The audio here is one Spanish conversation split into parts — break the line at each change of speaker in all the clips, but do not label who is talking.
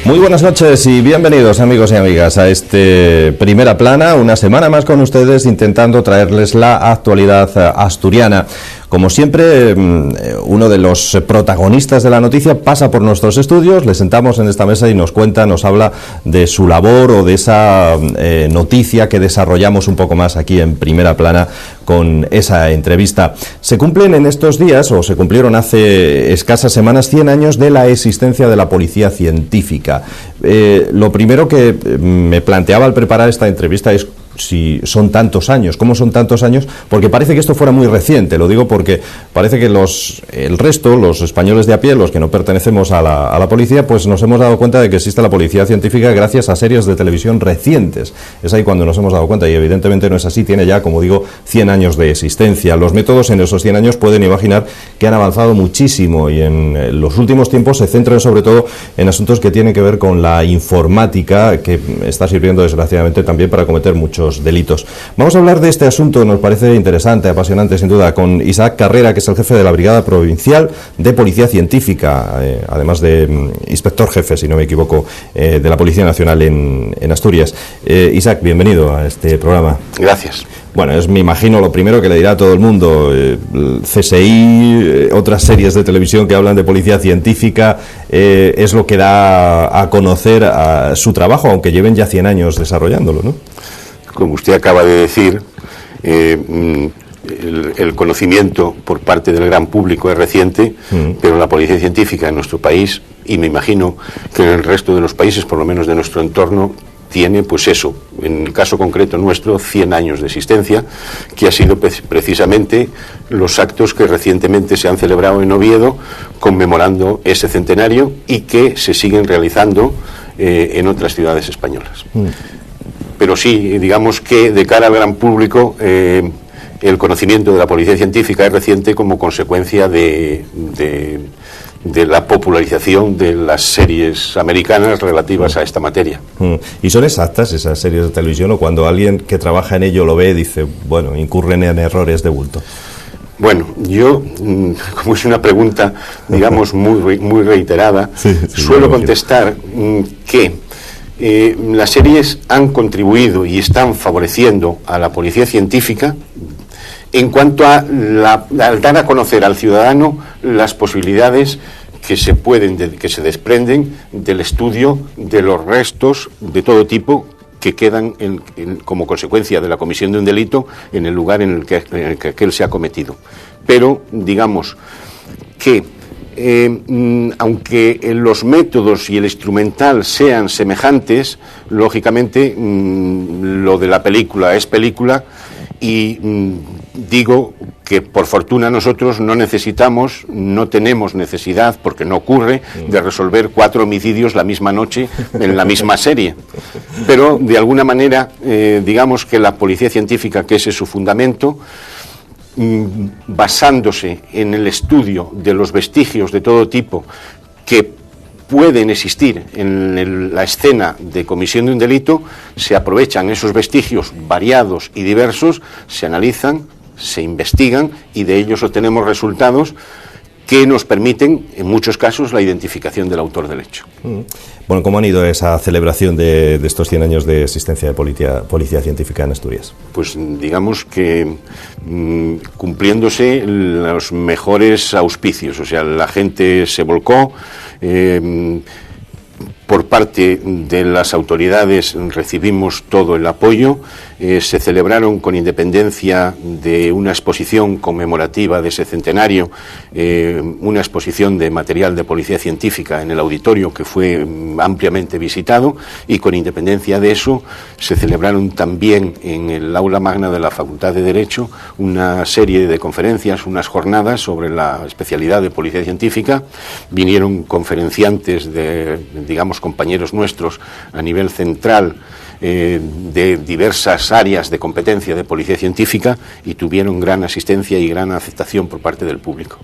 Muy buenas noches y bienvenidos, amigos y amigas, a este Primera Plana, una semana más con ustedes intentando traerles la actualidad asturiana. Como siempre, uno de los protagonistas de la noticia pasa por nuestros estudios, le sentamos en esta mesa y nos cuenta, nos habla de su labor o de esa noticia que desarrollamos un poco más aquí en Primera Plana con esa entrevista. Se cumplen en estos días, o se cumplieron hace escasas semanas, 100 años de la existencia de la policía científica. Lo primero que me planteaba al preparar esta entrevista es si son tantos años, ¿cómo son tantos años? Porque parece que esto fuera muy reciente, lo digo porque parece que el resto, los españoles de a pie, los que no pertenecemos a la policía, pues nos hemos dado cuenta de que existe la policía científica gracias a series de televisión recientes. Es ahí cuando nos hemos dado cuenta, y evidentemente no es así, tiene ya, como digo, 100 años de existencia. Los métodos en esos 100 años pueden imaginar que han avanzado muchísimo y en los últimos tiempos se centran sobre todo en asuntos que tienen que ver con la informática, que está sirviendo desgraciadamente también para cometer muchos delitos. Vamos a hablar de este asunto, nos parece interesante, apasionante sin duda, con Isaac Carrera, que es el jefe de la Brigada Provincial de Policía Científica, además de inspector jefe, si no me equivoco, de la Policía Nacional en Asturias. Isaac, bienvenido a este programa.
Gracias.
Bueno, me imagino lo primero que le dirá a todo el mundo, CSI, otras series de televisión que hablan de policía científica, es lo que da a conocer a su trabajo, aunque lleven ya 100 años desarrollándolo, ¿no?
Como usted acaba de decir, el conocimiento por parte del gran público es reciente, pero la policía científica en nuestro país, y me imagino que en el resto de los países, por lo menos de nuestro entorno, tiene, pues eso, en el caso concreto nuestro, 100 años de existencia, que ha sido precisamente los actos que recientemente se han celebrado en Oviedo, conmemorando ese centenario y que se siguen realizando en otras ciudades españolas. Pero sí, digamos que de cara al gran público, el conocimiento de la policía científica es reciente como consecuencia de la popularización de las series americanas relativas a esta materia.
¿Y son exactas esas series de televisión o cuando alguien que trabaja en ello lo ve dice, bueno, incurren en errores de bulto?
Bueno, yo, como es una pregunta, digamos, muy reiterada, suelo contestar que las series han contribuido y están favoreciendo a la policía científica en cuanto a al dar a conocer al ciudadano las posibilidades que se desprenden del estudio de los restos de todo tipo que quedan como consecuencia de la comisión de un delito en el lugar en el que aquel se ha cometido. Pero digamos que aunque los métodos y el instrumental sean semejantes, lógicamente lo de la película es película y digo que por fortuna nosotros no tenemos necesidad, porque no ocurre, de resolver 4 homicidios la misma noche en la misma serie. Pero de alguna manera, digamos que la policía científica, que ese es su fundamento, basándose en el estudio de los vestigios de todo tipo que pueden existir en la escena de comisión de un delito, se aprovechan esos vestigios variados y diversos, se analizan, se investigan y de ellos obtenemos resultados que nos permiten, en muchos casos, la identificación del autor del hecho.
Bueno, ¿cómo han ido a esa celebración de estos 100 años de existencia de policía científica en Asturias?
Pues digamos que cumpliéndose los mejores auspicios, o sea, la gente se volcó, por parte de las autoridades recibimos todo el apoyo, se celebraron con independencia de una exposición conmemorativa de ese centenario, una exposición de material de policía científica en el auditorio que fue ampliamente visitado y con independencia de eso se celebraron también en el aula magna de la Facultad de Derecho una serie de conferencias, unas jornadas sobre la especialidad de policía científica. Vinieron conferenciantes digamos, compañeros nuestros a nivel central de diversas áreas de competencia de policía científica y tuvieron gran asistencia y gran aceptación por parte del público.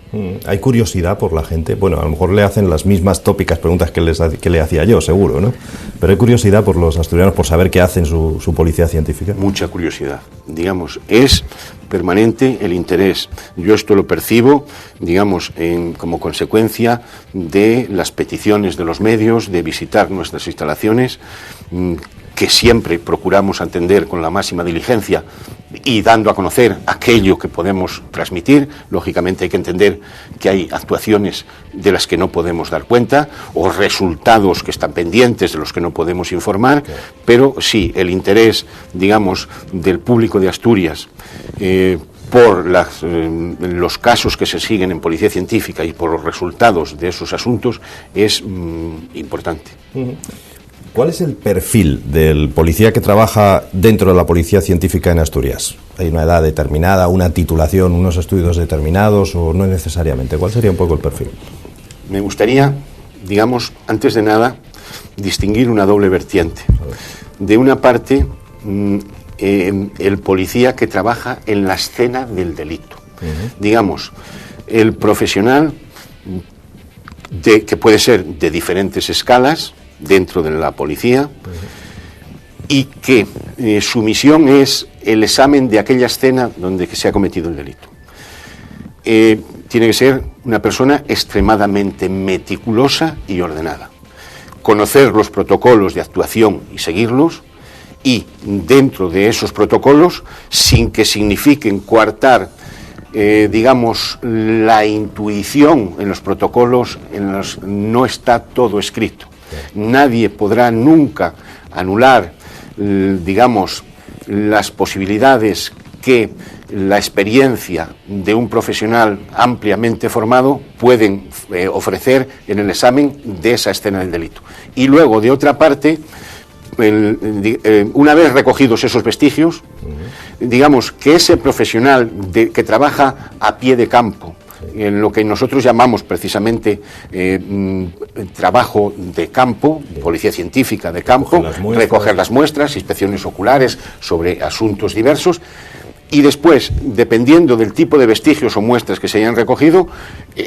¿Hay curiosidad por la gente? Bueno, a lo mejor le hacen las mismas tópicas preguntas que le hacía yo, seguro, ¿no? Pero hay curiosidad por los asturianos por saber qué hacen su policía científica.
Mucha curiosidad, digamos, es permanente el interés. Yo esto lo percibo, digamos, como consecuencia de las peticiones de los medios de visitar nuestras instalaciones, que siempre procuramos atender con la máxima diligencia y dando a conocer aquello que podemos transmitir. Lógicamente hay que entender que hay actuaciones de las que no podemos dar cuenta o resultados que están pendientes de los que no podemos informar, pero sí, el interés, digamos, del público de Asturias por los casos que se siguen en policía científica y por los resultados de esos asuntos es importante.
¿Cuál es el perfil del policía que trabaja dentro de la policía científica en Asturias? ¿Hay una edad determinada, una titulación, unos estudios determinados o no necesariamente? ¿Cuál sería un poco el perfil?
Me gustaría, digamos, antes de nada, distinguir una doble vertiente. De una parte, el policía que trabaja en la escena del delito. Digamos, el profesional que puede ser de diferentes escalas dentro de la policía y que su misión es el examen de aquella escena donde se ha cometido el delito. Tiene que ser una persona extremadamente meticulosa y ordenada. Conocer los protocolos de actuación y seguirlos, y dentro de esos protocolos, sin que signifiquen coartar digamos, la intuición en los protocolos, no está todo escrito. Nadie podrá nunca anular, digamos, las posibilidades que la experiencia de un profesional ampliamente formado pueden ofrecer en el examen de esa escena del delito. Y luego, de otra parte, una vez recogidos esos vestigios, digamos que ese profesional que trabaja a pie de campo, en lo que nosotros llamamos precisamente trabajo de campo, policía científica de campo, recoger las muestras, inspecciones oculares sobre asuntos diversos, y después, dependiendo del tipo de vestigios o muestras que se hayan recogido,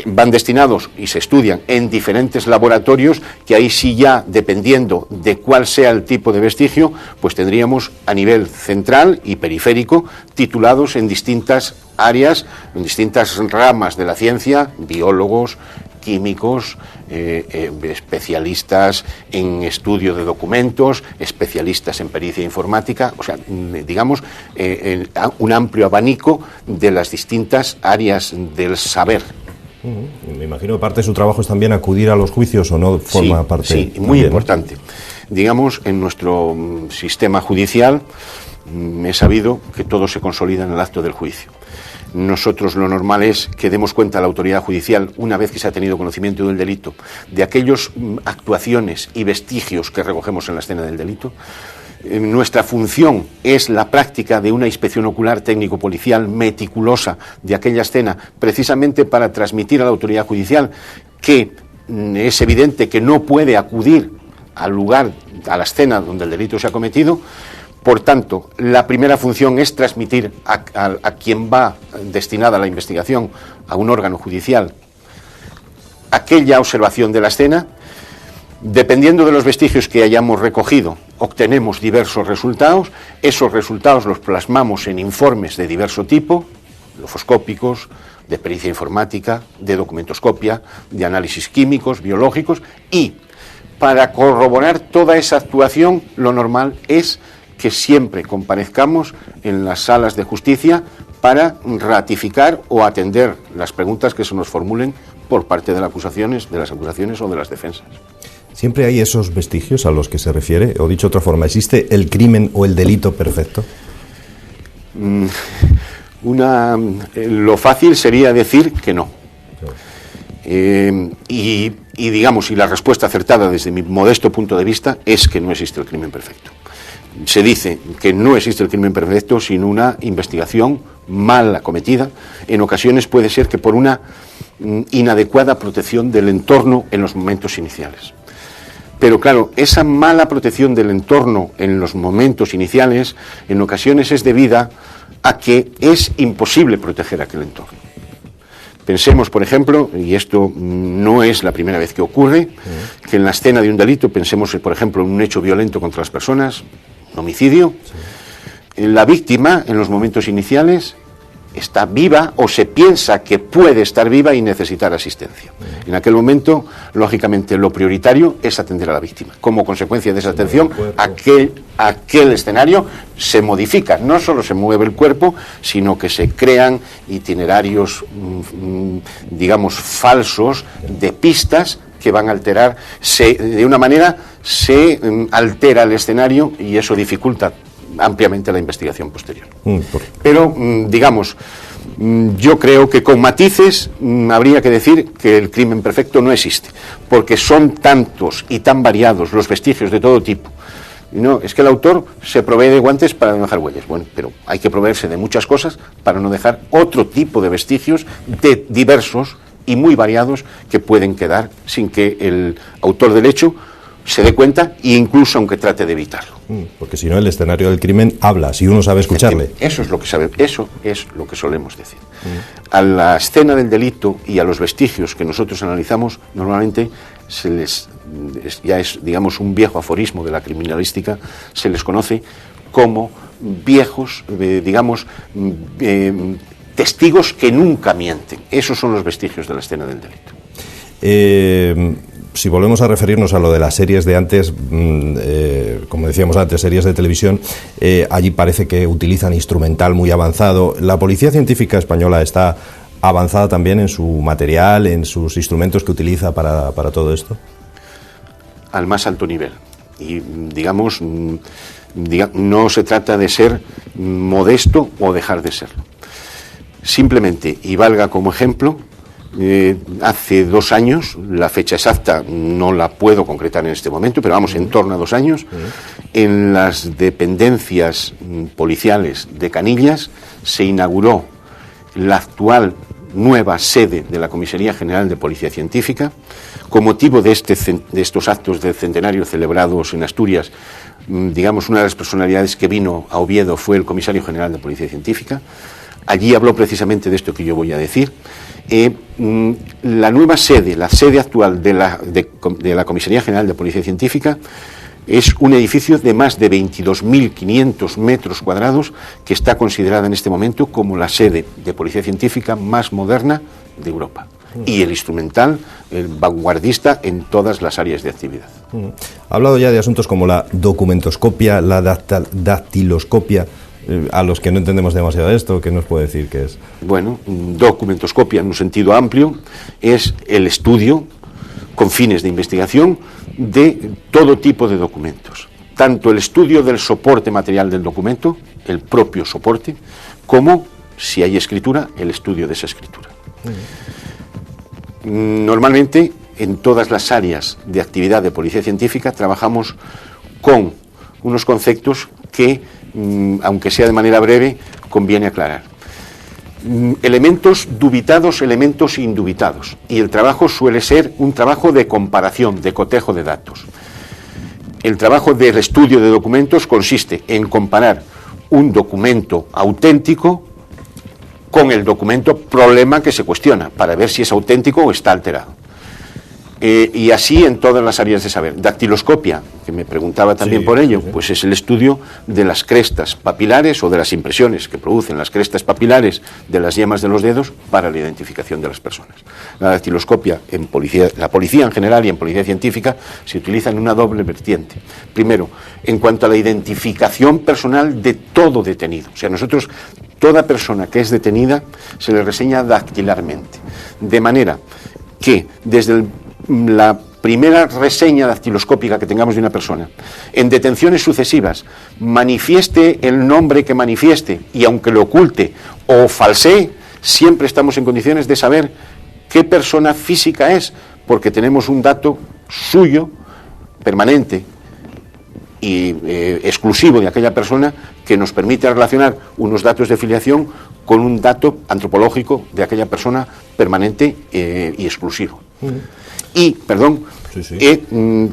van destinados y se estudian en diferentes laboratorios, que ahí sí ya, dependiendo de cuál sea el tipo de vestigio, pues tendríamos a nivel central y periférico titulados en distintas áreas, en distintas ramas de la ciencia, biólogos, químicos, especialistas en estudio de documentos, especialistas en pericia informática, o sea, digamos, un amplio abanico de las distintas áreas del saber.
Me imagino que parte de su trabajo es también acudir a los juicios, ¿o no forma parte?
Sí, muy importante. Digamos, en nuestro sistema judicial he sabido que todo se consolida en el acto del juicio. Nosotros lo normal es que demos cuenta a la autoridad judicial, una vez que se ha tenido conocimiento del delito, de aquellas actuaciones y vestigios que recogemos en la escena del delito. Nuestra función es la práctica de una inspección ocular técnico-policial meticulosa de aquella escena, precisamente para transmitir a la autoridad judicial que es evidente que no puede acudir al lugar, a la escena donde el delito se ha cometido. Por tanto, la primera función es transmitir a quien va destinada a la investigación, a un órgano judicial, aquella observación de la escena. Dependiendo de los vestigios que hayamos recogido, obtenemos diversos resultados. Esos resultados los plasmamos en informes de diverso tipo, grafoscópicos, de pericia informática, de documentoscopia, de análisis químicos, biológicos, y para corroborar toda esa actuación, lo normal es que siempre comparezcamos en las salas de justicia para ratificar o atender las preguntas que se nos formulen por parte de las acusaciones o de las defensas.
¿Siempre hay esos vestigios a los que se refiere? O dicho de otra forma, ¿existe el crimen o el delito perfecto?
Lo fácil sería decir que no. Y digamos, y la respuesta acertada desde mi modesto punto de vista es que no existe el crimen perfecto. Se dice que no existe el crimen perfecto sin una investigación mal acometida. En ocasiones puede ser que por una inadecuada protección del entorno en los momentos iniciales. Pero claro, esa mala protección del entorno en los momentos iniciales, en ocasiones es debida a que es imposible proteger aquel entorno. Pensemos, por ejemplo, y esto no es la primera vez que ocurre, que en la escena de un delito, pensemos, por ejemplo, en un hecho violento contra las personas, un homicidio, la víctima, en los momentos iniciales, está viva o se piensa que puede estar viva y necesitar asistencia. En aquel momento, lógicamente, lo prioritario es atender a la víctima. Como consecuencia de esa atención, aquel escenario se modifica. No solo se mueve el cuerpo, sino que se crean itinerarios, digamos, falsos de pistas que van a alterar. De una manera, se altera el escenario y eso dificulta ampliamente la investigación posterior. Pero, digamos, yo creo que con matices habría que decir que el crimen perfecto no existe, porque son tantos y tan variados los vestigios de todo tipo. No, es que el autor se provee de guantes para no dejar huellas. Bueno, pero hay que proveerse de muchas cosas para no dejar otro tipo de vestigios de diversos y muy variados que pueden quedar sin que el autor del hecho se dé cuenta e incluso aunque trate de evitarlo.
Porque si no, el escenario del crimen habla, si uno sabe escucharle.
Eso es lo que solemos decir. A la escena del delito y a los vestigios que nosotros analizamos, normalmente ya es, digamos, un viejo aforismo de la criminalística, se les conoce como viejos, digamos, testigos que nunca mienten. Esos son los vestigios de la escena del delito.
Si volvemos a referirnos a lo de las series de antes, como decíamos antes, series de televisión, allí parece que utilizan instrumental muy avanzado. ¿La Policía Científica Española está avanzada también en su material, en sus instrumentos que utiliza para todo esto?
Al más alto nivel. Y, digamos, no se trata de ser modesto o dejar de serlo. Simplemente, y valga como ejemplo, hace 2 años, la fecha exacta no la puedo concretar en este momento, pero vamos, en torno a 2 años, en las dependencias policiales de Canillas se inauguró la actual nueva sede de la Comisaría General de Policía Científica. Con motivo de estos actos del centenario celebrados en Asturias, digamos, una de las personalidades que vino a Oviedo fue el Comisario General de Policía Científica. Allí habló precisamente de esto que yo voy a decir. La nueva sede, la sede actual de la Comisaría General de Policía Científica, es un edificio de más de 22.500 metros cuadrados que está considerada en este momento como la sede de Policía Científica más moderna de Europa. Y el instrumental, el vanguardista en todas las áreas de actividad.
Ha hablado ya de asuntos como la documentoscopia, la dactiloscopia. A los que no entendemos demasiado esto, ¿qué nos puede decir qué es?
Bueno, documentoscopia en un sentido amplio es el estudio con fines de investigación de todo tipo de documentos. Tanto el estudio del soporte material del documento, el propio soporte, como, si hay escritura, el estudio de esa escritura. Normalmente, en todas las áreas de actividad de policía científica, trabajamos con unos conceptos que, aunque sea de manera breve, conviene aclarar. Elementos dubitados, elementos indubitados. Y el trabajo suele ser un trabajo de comparación, de cotejo de datos. El trabajo del estudio de documentos consiste en comparar un documento auténtico con el documento problema que se cuestiona, para ver si es auténtico o está alterado. Y así en todas las áreas de saber. Dactiloscopia, que me preguntaba también por ello, pues es el estudio de las crestas papilares o de las impresiones que producen las crestas papilares de las yemas de los dedos para la identificación de las personas. La dactiloscopia en la policía en general y en policía científica se utiliza en una doble vertiente. Primero, en cuanto a la identificación personal de todo detenido. O sea, nosotros, toda persona que es detenida se le reseña dactilarmente. De manera que desde la primera reseña dactiloscópica que tengamos de una persona, en detenciones sucesivas, manifieste el nombre que manifieste y aunque lo oculte o falsee, siempre estamos en condiciones de saber qué persona física es, porque tenemos un dato suyo, permanente y exclusivo de aquella persona que nos permite relacionar unos datos de filiación con un dato antropológico de aquella persona permanente y exclusivo.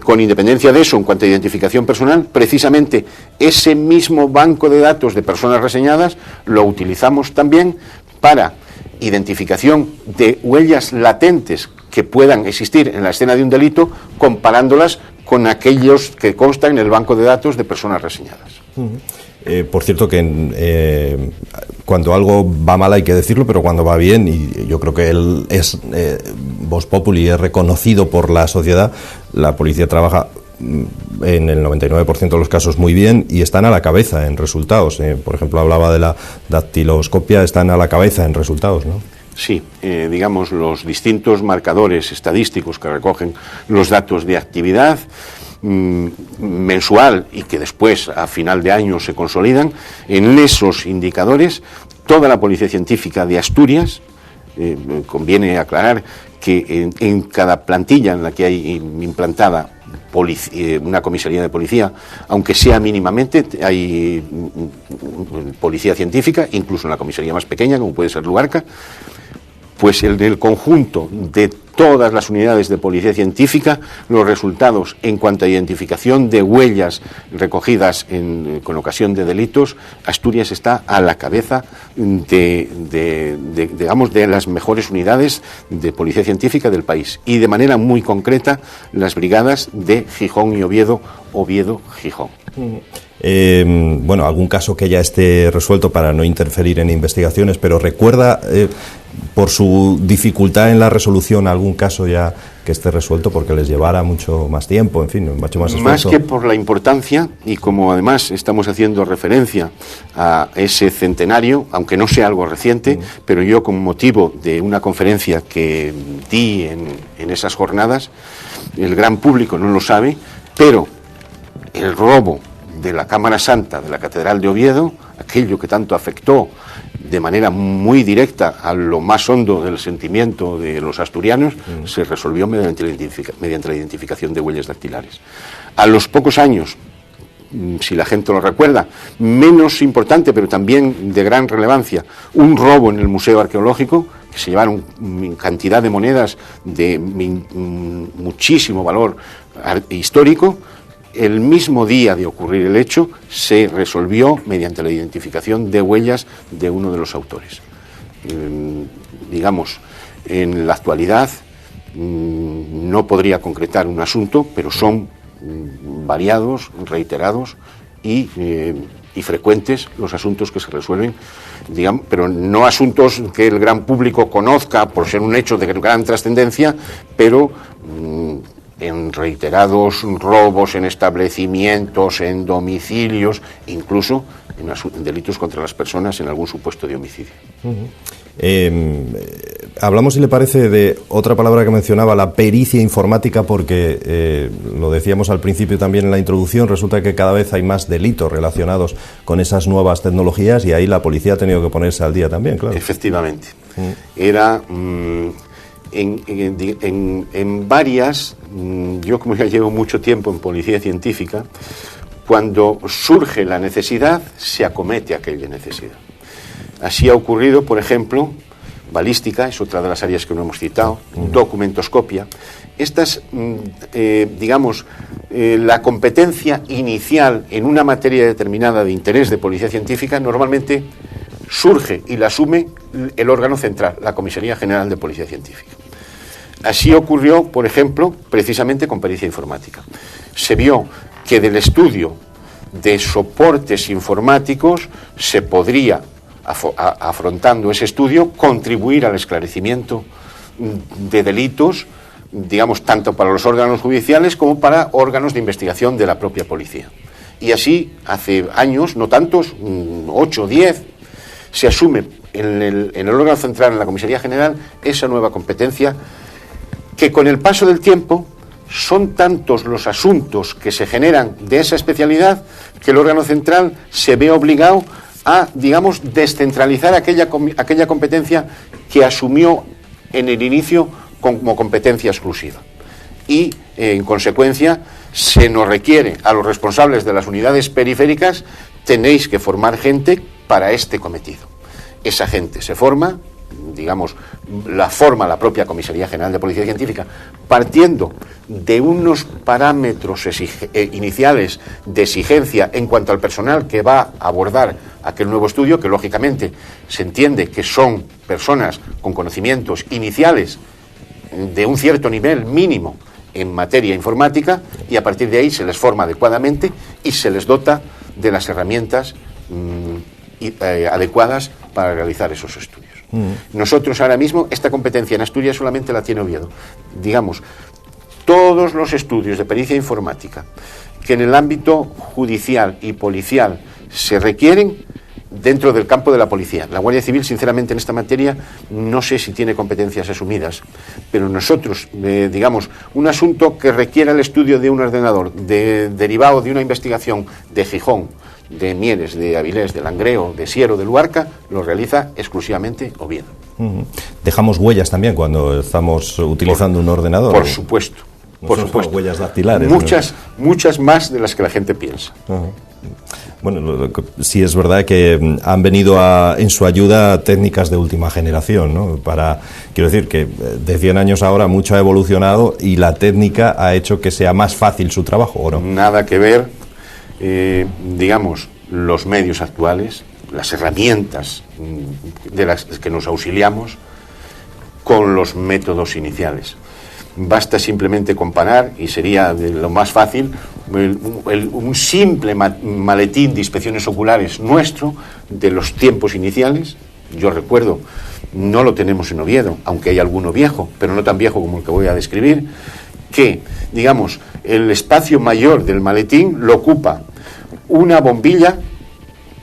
con independencia de eso, en cuanto a identificación personal, precisamente ese mismo banco de datos de personas reseñadas lo utilizamos también para identificación de huellas latentes que puedan existir en la escena de un delito, comparándolas con aquellos que constan en el banco de datos de personas reseñadas.
Por cierto que cuando algo va mal hay que decirlo, pero cuando va bien, y yo creo que él es Vox Populi, es reconocido por la sociedad, la policía trabaja en el 99% de los casos muy bien y están a la cabeza en resultados. Por ejemplo, hablaba de la dactiloscopia, están a la cabeza en resultados, ¿no?
Sí, digamos, los distintos marcadores estadísticos que recogen los datos de actividad mensual y que después a final de año se consolidan, en esos indicadores toda la Policía Científica de Asturias, conviene aclarar que en cada plantilla en la que hay implantada una comisaría de policía, aunque sea mínimamente, hay policía científica, incluso en la comisaría más pequeña, como puede ser Luarca, pues el conjunto de todas las unidades de policía científica, los resultados en cuanto a identificación de huellas recogidas con ocasión de delitos, Asturias está a la cabeza digamos, de las mejores unidades de policía científica del país. Y de manera muy concreta, las brigadas de Gijón y Oviedo, Oviedo-Gijón.
Bueno, algún caso que ya esté resuelto para no interferir en investigaciones, pero recuerda, por su dificultad en la resolución, algún caso ya que esté resuelto porque les llevara mucho más tiempo, en fin, mucho más esfuerzo.
Más que por la importancia, y como además estamos haciendo referencia a ese centenario, aunque no sea algo reciente, pero yo con motivo de una conferencia que di en esas jornadas, el gran público no lo sabe, pero el robo de la Cámara Santa de la Catedral de Oviedo, aquello que tanto afectó de manera muy directa a lo más hondo del sentimiento de los asturianos, se resolvió mediante la identificación de huellas dactilares. A los pocos años, si la gente lo recuerda, menos importante pero también de gran relevancia, un robo en el Museo Arqueológico, que se llevaron cantidad de monedas de muchísimo valor histórico. El mismo día de ocurrir el hecho, se resolvió mediante la identificación de huellas de uno de los autores. Digamos, en la actualidad no podría concretar un asunto, pero son variados, reiterados y frecuentes los asuntos que se resuelven, digamos, pero no asuntos que el gran público conozca por ser un hecho de gran trascendencia, pero en reiterados robos en establecimientos, en domicilios, incluso en delitos contra las personas, en algún supuesto de homicidio.
Hablamos, si le parece, de otra palabra que mencionaba, la pericia informática, porque lo decíamos al principio también en la introducción, resulta que cada vez hay más delitos relacionados con esas nuevas tecnologías y ahí la policía ha tenido que ponerse al día también, claro.
Efectivamente. Era en varias, yo como ya llevo mucho tiempo en policía científica, cuando surge la necesidad, se acomete aquella necesidad. Así ha ocurrido, por ejemplo, balística, es otra de las áreas que no hemos citado, documentoscopia. Estas, digamos, la competencia inicial en una materia determinada de interés de policía científica normalmente surge y la asume el órgano central, la Comisaría General de Policía Científica. Así ocurrió, por ejemplo, precisamente con pericia informática. Se vio que del estudio de soportes informáticos se podría, afrontando ese estudio, contribuir al esclarecimiento de delitos, digamos, tanto para los órganos judiciales como para órganos de investigación de la propia policía. Y así, hace años, no tantos, 8 o 10, se asume en el órgano central, en la Comisaría General, esa nueva competencia, que con el paso del tiempo son tantos los asuntos que se generan de esa especialidad que el órgano central se ve obligado a, digamos, descentralizar aquella competencia que asumió en el inicio como competencia exclusiva. Y, en consecuencia, se nos requiere a los responsables de las unidades periféricas: tenéis que formar gente para este cometido. Esa gente se forma, digamos, la forma la propia Comisaría General de Policía Científica, partiendo de unos parámetros iniciales de exigencia en cuanto al personal que va a abordar aquel nuevo estudio, que lógicamente se entiende que son personas con conocimientos iniciales de un cierto nivel mínimo en materia informática, y a partir de ahí se les forma adecuadamente y se les dota de las herramientas adecuadas para realizar esos estudios. Nosotros ahora mismo esta competencia en Asturias solamente la tiene Oviedo. Digamos, todos los estudios de pericia informática que en el ámbito judicial y policial se requieren dentro del campo de la policía. La Guardia Civil, sinceramente, en esta materia no sé si tiene competencias asumidas, pero nosotros, digamos, un asunto que requiera el estudio de un ordenador derivado de una investigación de Gijón, de Mieres, de Avilés, de Langreo, de Siero, de Luarca, lo realiza exclusivamente Oviedo.
¿Dejamos huellas también cuando estamos utilizando un ordenador?
Por supuesto. Por supuesto.
Huellas dactilares.
Muchas más de las que la gente piensa.
Bueno, sí es verdad que han venido en su ayuda técnicas de última generación, ¿no? Quiero decir que de 100 años ahora mucho ha evolucionado y la técnica ha hecho que sea más fácil su trabajo, ¿o no?
Nada que ver. Digamos, los medios actuales, las herramientas de las que nos auxiliamos con los métodos iniciales. Basta simplemente comparar, y sería de lo más fácil, un simple maletín de inspecciones oculares nuestro de los tiempos iniciales. Yo recuerdo, no lo tenemos en Oviedo, aunque hay alguno viejo, pero no tan viejo como el que voy a describir, que, digamos, el espacio mayor del maletín lo ocupa una bombilla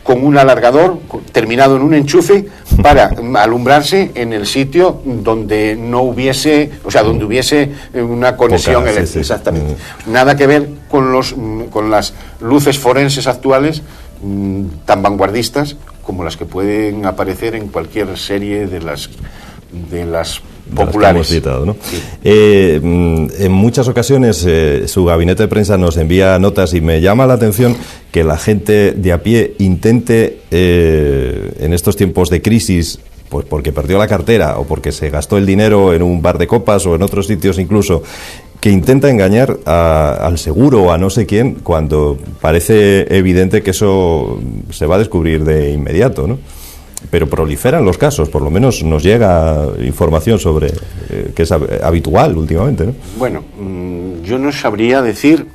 con un alargador terminado en un enchufe para alumbrarse en el sitio donde no hubiese, o sea, donde hubiese una conexión eléctrica. Sí. Exactamente. Nada que ver con las luces forenses actuales tan vanguardistas como las que pueden aparecer en cualquier serie de las populares.
Que hemos citado, ¿no?
Sí.
En muchas ocasiones su gabinete de prensa nos envía notas y me llama la atención que la gente de a pie intente en estos tiempos de crisis, pues porque perdió la cartera o porque se gastó el dinero en un bar de copas o en otros sitios incluso, que intenta engañar al seguro o a no sé quién cuando parece evidente que eso se va a descubrir de inmediato, ¿no? Pero proliferan los casos, por lo menos nos llega información sobre que es habitual últimamente, ¿no?
Bueno, yo no sabría decir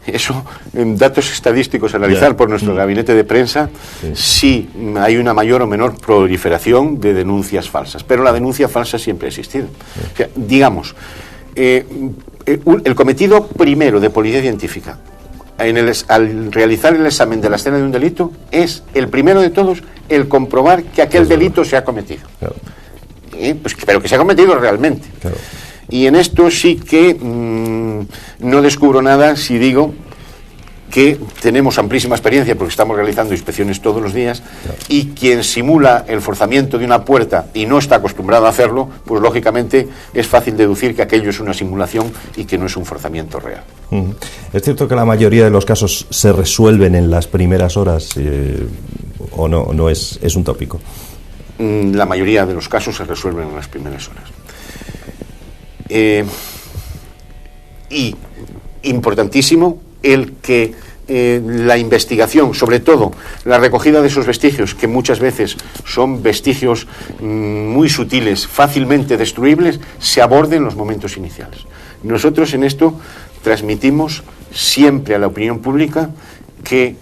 eso en datos estadísticos a analizar por nuestro gabinete de prensa, si hay una mayor o menor proliferación de denuncias falsas, pero la denuncia falsa siempre ha existido. O sea, digamos, el cometido primero de policía científica al realizar el examen de la escena de un delito es el primero de todos el comprobar que aquel delito se ha cometido. Claro. Pues, pero que se ha cometido realmente. Claro. Y en esto sí que no descubro nada si digo que tenemos amplísima experiencia porque estamos realizando inspecciones todos los días, claro. Y quien simula el forzamiento de una puerta y no está acostumbrado a hacerlo, pues lógicamente es fácil deducir que aquello es una simulación y que no es un forzamiento real.
¿Es cierto que la mayoría de los casos se resuelven en las primeras horas o no es un tópico?
La mayoría de los casos se resuelven en las primeras horas. Y importantísimo el que la investigación, sobre todo la recogida de esos vestigios, que muchas veces son vestigios muy sutiles, fácilmente destruibles, se aborde en los momentos iniciales. Nosotros en esto transmitimos siempre a la opinión pública que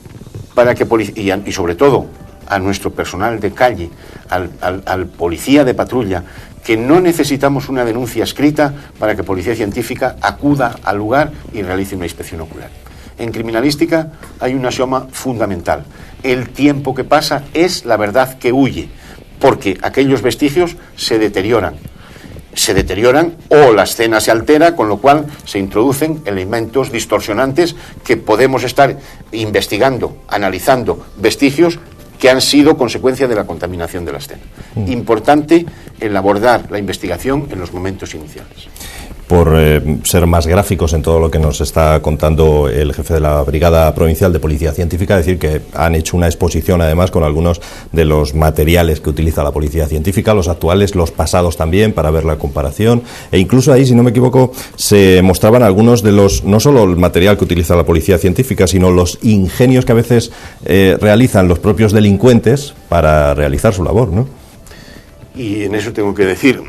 para que y sobre todo a nuestro personal de calle, al policía de patrulla, que no necesitamos una denuncia escrita para que Policía Científica acuda al lugar y realice una inspección ocular. En criminalística hay un axioma fundamental: el tiempo que pasa es la verdad que huye, porque aquellos vestigios se deterioran o la escena se altera, con lo cual se introducen elementos distorsionantes que podemos estar investigando, analizando vestigios que han sido consecuencia de la contaminación de la escena. Importante el abordar la investigación en los momentos iniciales.
por ser más gráficos en todo lo que nos está contando el jefe de la Brigada Provincial de Policía Científica, decir que han hecho una exposición además con algunos de los materiales que utiliza la Policía Científica, los actuales, los pasados también, para ver la comparación, e incluso ahí, si no me equivoco, se mostraban algunos de los, no solo el material que utiliza la Policía Científica, sino los ingenios que a veces realizan los propios delincuentes para realizar su labor, ¿no?
Y en eso tengo que decir,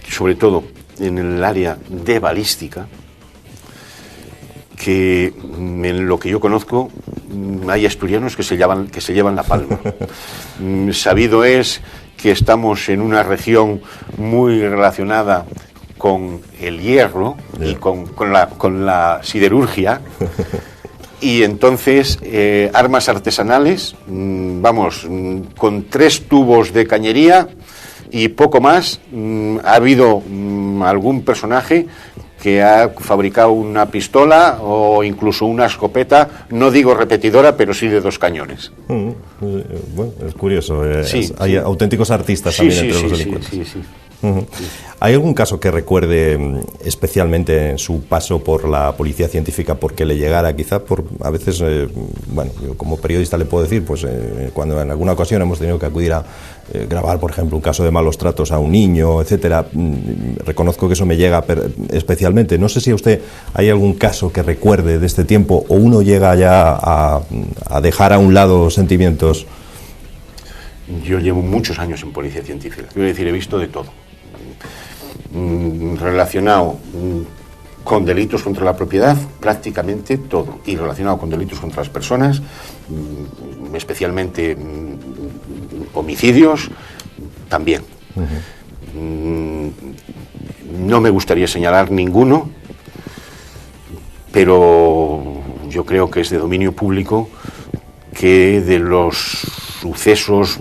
sobre todo en el área de balística, que en lo que yo conozco hay asturianos que se llevan la palma. Sabido es que estamos en una región muy relacionada con el hierro y con la siderurgia, y entonces armas artesanales, con 3 tubos de cañería y poco más. Ha habido algún personaje que ha fabricado una pistola o incluso una escopeta, no digo repetidora, pero sí de 2 cañones.
Bueno, es curioso.
Sí,
hay auténticos artistas también entre los delincuentes.
Sí.
¿Hay algún caso que recuerde especialmente en su paso por la Policía Científica porque le llegara, quizá por, a veces, yo como periodista le puedo decir, pues cuando en alguna ocasión hemos tenido que acudir a grabar, por ejemplo, un caso de malos tratos a un niño, etcétera, reconozco que eso me llega especialmente. No sé si a usted hay algún caso que recuerde de este tiempo, o uno llega ya a dejar a un lado sentimientos.
Yo llevo muchos años en Policía Científica, quiero decir, he visto de todo. Relacionado con delitos contra la propiedad, prácticamente todo, y relacionado con delitos contra las personas, especialmente homicidios, también. No me gustaría señalar ninguno, pero yo creo que es de dominio público que de los sucesos,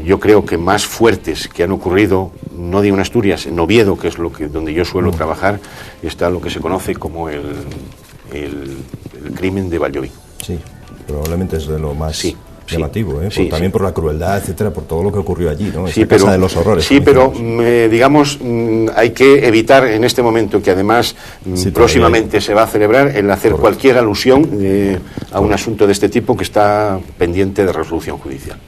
yo creo que más fuertes que han ocurrido, no digo en Asturias, en Oviedo, que es donde yo suelo trabajar, está lo que se conoce como el crimen de Valldoví.
Sí, probablemente es de lo más llamativo,
también
por la crueldad, etcétera, por todo lo que ocurrió allí, ¿no?
Sí, pero,
casa de los horrores.
Sí, pero digamos, hay que evitar en este momento, que además próximamente se va a celebrar, el hacer cualquier alusión a un asunto de este tipo que está pendiente de resolución judicial.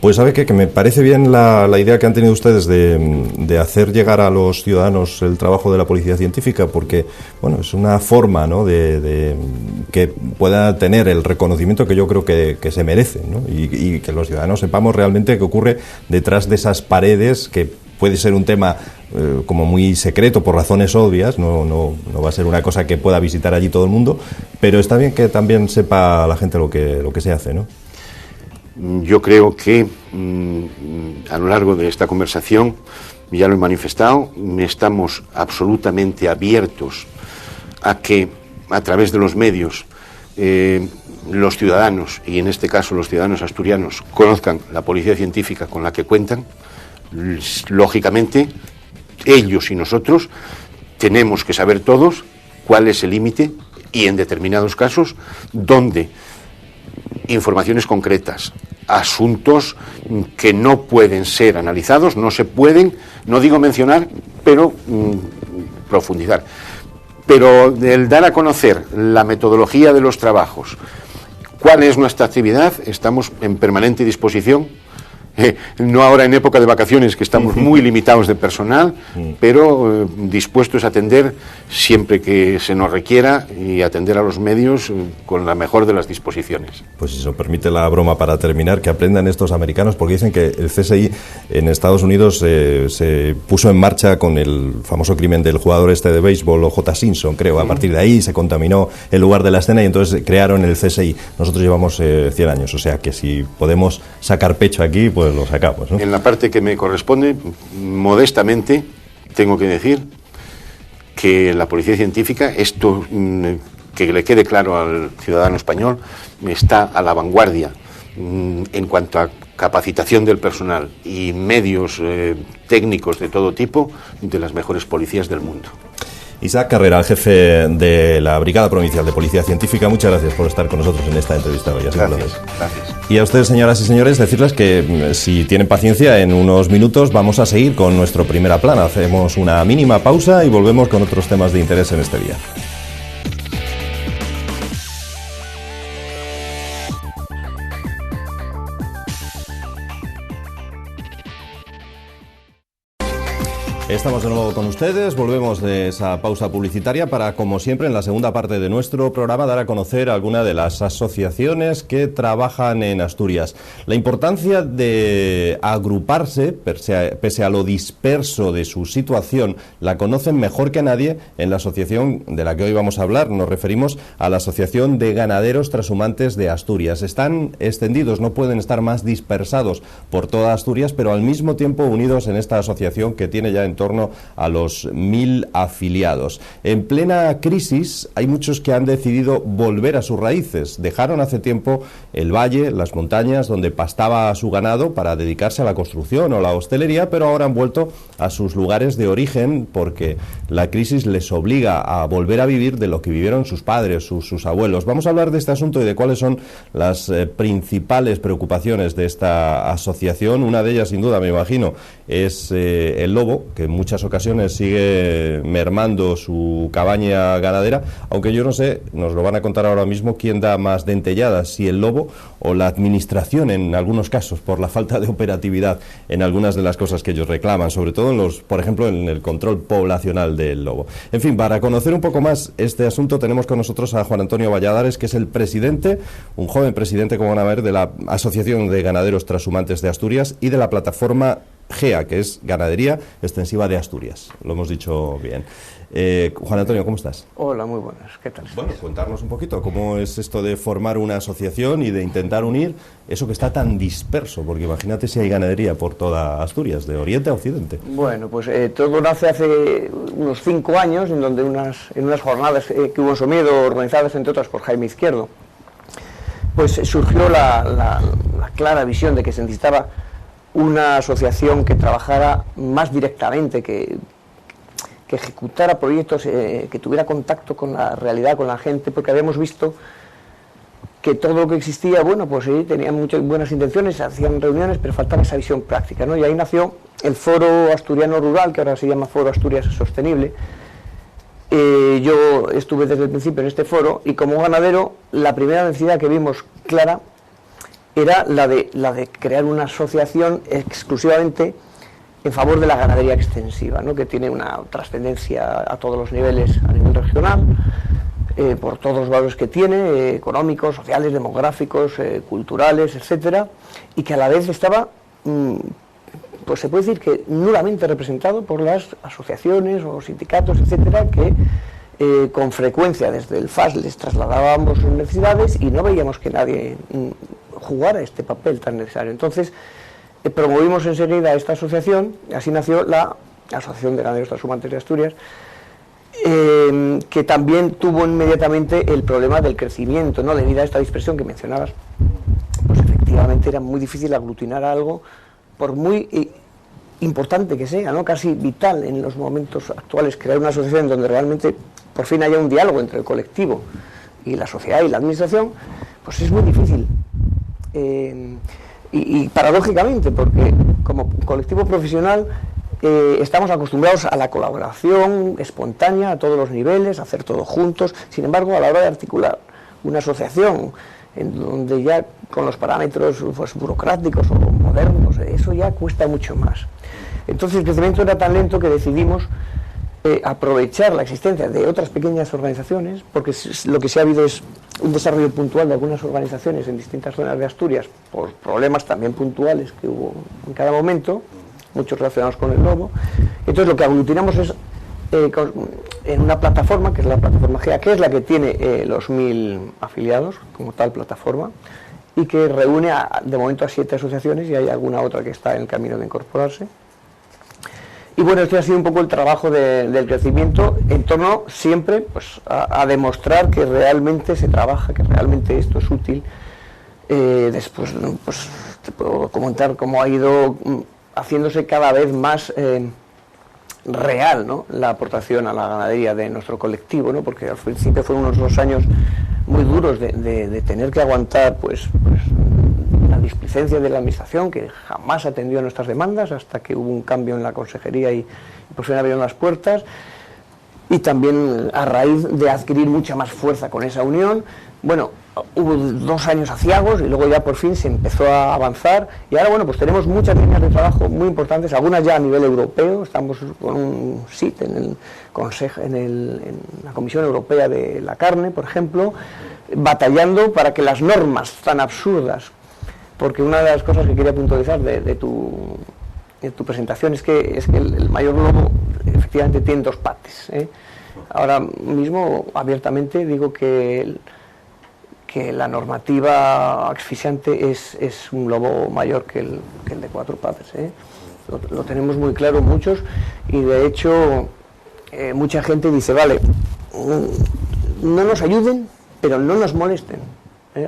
Pues sabe que me parece bien la idea que han tenido ustedes de hacer llegar a los ciudadanos el trabajo de la Policía Científica, porque bueno, es una forma, ¿no?, de que pueda tener el reconocimiento que yo creo que se merece, ¿no? Y que los ciudadanos sepamos realmente qué ocurre detrás de esas paredes, que puede ser un tema como muy secreto por razones obvias, no va a ser una cosa que pueda visitar allí todo el mundo, pero está bien que también sepa la gente lo que se hace, ¿no?
Yo creo que a lo largo de esta conversación, ya lo he manifestado, estamos absolutamente abiertos a que a través de los medios los ciudadanos, y en este caso los ciudadanos asturianos, conozcan la Policía Científica con la que cuentan. Lógicamente, ellos y nosotros tenemos que saber todos cuál es el límite y, en determinados casos, dónde informaciones concretas, asuntos que no pueden ser analizados, no se pueden, no digo mencionar, pero profundizar. Pero el dar a conocer la metodología de los trabajos, cuál es nuestra actividad, estamos en permanente disposición. No ahora en época de vacaciones, que estamos muy limitados de personal, pero dispuestos a atender siempre que se nos requiera y atender a los medios con la mejor de las disposiciones.
Pues eso permite la broma para terminar, que aprendan estos americanos, porque dicen que el CSI en Estados Unidos se puso en marcha con el famoso crimen del jugador de béisbol, O.J. Simpson, creo. A partir de ahí se contaminó el lugar de la escena y entonces crearon el CSI. Nosotros llevamos 100 años, o sea que si podemos sacar pecho aquí, pues lo sacamos, ¿no?
En la parte que me corresponde, modestamente, tengo que decir que la Policía Científica, esto que le quede claro al ciudadano español, está a la vanguardia en cuanto a capacitación del personal y medios técnicos de todo tipo, de las mejores policías del mundo.
Isaac Carrera, el jefe de la Brigada Provincial de Policía Científica, muchas gracias por estar con nosotros en esta entrevista hoy.
Gracias.
Y a ustedes, señoras y señores, decirles que si tienen paciencia, en unos minutos vamos a seguir con nuestro Primera Plana. Hacemos una mínima pausa y volvemos con otros temas de interés en este día. Estamos de nuevo con ustedes, volvemos de esa pausa publicitaria para, como siempre, en la segunda parte de nuestro programa, dar a conocer alguna de las asociaciones que trabajan en Asturias. La importancia de agruparse, pese a lo disperso de su situación, la conocen mejor que nadie en la asociación de la que hoy vamos a hablar. Nos referimos a la Asociación de Ganaderos Trashumantes de Asturias. Están extendidos, no pueden estar más dispersados por toda Asturias, pero al mismo tiempo unidos en esta asociación que tiene ya en torno a los 1000 afiliados. En plena crisis hay muchos que han decidido volver a sus raíces. Dejaron hace tiempo el valle, las montañas donde pastaba su ganado para dedicarse a la construcción o la hostelería, pero ahora han vuelto a sus lugares de origen porque la crisis les obliga a volver a vivir de lo que vivieron sus padres, sus abuelos. Vamos a hablar de este asunto y de cuáles son las principales preocupaciones de esta asociación. Una de ellas, sin duda, me imagino, es el lobo, que en muchas ocasiones sigue mermando su cabaña ganadera, aunque yo no sé, nos lo van a contar ahora mismo, quién da más dentelladas, si el lobo o la administración en algunos casos, por la falta de operatividad en algunas de las cosas que ellos reclaman, sobre todo en por ejemplo, en el control poblacional del lobo. En fin, para conocer un poco más este asunto tenemos con nosotros a Juan Antonio Valladares, que es el presidente, un joven presidente, como van a ver, de la Asociación de Ganaderos Trashumantes de Asturias y de la plataforma GEA, que es Ganadería Extensiva de Asturias. Lo hemos dicho bien. Juan Antonio, ¿cómo estás?
Hola, muy buenas. ¿Qué tal?
Bueno, contarnos un poquito cómo es esto de formar una asociación y de intentar unir eso que está tan disperso, porque imagínate si hay ganadería por toda Asturias, de oriente a occidente.
Bueno, pues todo nace hace unos 5 años, en donde en unas jornadas que hubo en Somiedo, organizadas entre otras por Jaime Izquierdo, pues surgió la clara visión de que se necesitaba una asociación que trabajara más directamente, que ejecutara proyectos, que tuviera contacto con la realidad, con la gente, porque habíamos visto que todo lo que existía, bueno, pues sí, tenían muchas buenas intenciones, hacían reuniones, pero faltaba esa visión práctica, ¿no? Y ahí nació el Foro Asturiano Rural, que ahora se llama Foro Asturias Sostenible. Yo estuve desde el principio en este foro y como ganadero la primera necesidad que vimos clara era la de crear una asociación exclusivamente en favor de la ganadería extensiva, ¿no? Que tiene una trascendencia a todos los niveles, a nivel regional, por todos los valores que tiene, económicos, sociales, demográficos, culturales, etcétera, y que a la vez estaba, pues se puede decir que nulamente representado por las asociaciones o sindicatos, etcétera, que con frecuencia desde el FAS les trasladábamos sus necesidades y no veíamos que nadie jugara este papel tan necesario. Entonces promovimos enseguida esta asociación, así nació la Asociación de Ganaderos Trashumantes de Asturias, que también tuvo inmediatamente el problema del crecimiento, ¿no? Debido a esta dispersión que mencionabas, pues efectivamente era muy difícil aglutinar algo, por muy importante que sea, ¿no? Casi vital en los momentos actuales, crear una asociación donde realmente por fin haya un diálogo entre el colectivo y la sociedad y la administración, pues es muy difícil. Y paradójicamente, porque como colectivo profesional estamos acostumbrados a la colaboración espontánea a todos los niveles, a hacer todo juntos. Sin embargo, a la hora de articular una asociación en donde ya con los parámetros pues, burocráticos o modernos, eso ya cuesta mucho más. Entonces el crecimiento era tan lento que decidimos aprovechar la existencia de otras pequeñas organizaciones, porque lo que sí ha habido es un desarrollo puntual de algunas organizaciones en distintas zonas de Asturias, por problemas también puntuales que hubo en cada momento, muchos relacionados con el lobo. Entonces lo que aglutinamos es en una plataforma, que es la plataforma GEA, que es la que tiene los 1000 afiliados como tal plataforma, y que reúne de momento a 7 asociaciones y hay alguna otra que está en el camino de incorporarse. Y bueno, este ha sido un poco el trabajo del crecimiento en torno siempre pues, a demostrar que realmente se trabaja, que realmente esto es útil. Después pues, te puedo comentar cómo ha ido haciéndose cada vez más real, ¿no?, la aportación a la ganadería de nuestro colectivo, ¿no?, porque al principio fueron unos 2 años muy duros de tener que aguantar pues la displicencia de la administración, que jamás atendió a nuestras demandas hasta que hubo un cambio en la consejería y por fin abrieron las puertas, y también a raíz de adquirir mucha más fuerza con esa unión. Bueno, hubo 2 años aciagos y luego ya por fin se empezó a avanzar, y ahora, bueno, pues tenemos muchas líneas de trabajo muy importantes, algunas ya a nivel europeo. Estamos con un SIT en el Consejo, en la Comisión Europea de la Carne, por ejemplo, batallando para que las normas tan absurdas, porque una de las cosas que quería puntualizar de tu presentación es que el mayor lobo efectivamente tiene 2 patas, ¿eh? Ahora mismo abiertamente digo que la normativa asfixiante es un lobo mayor que el de 4 patas, ¿eh? Lo tenemos muy claro muchos, y de hecho mucha gente dice, vale, no nos ayuden, pero no nos molesten.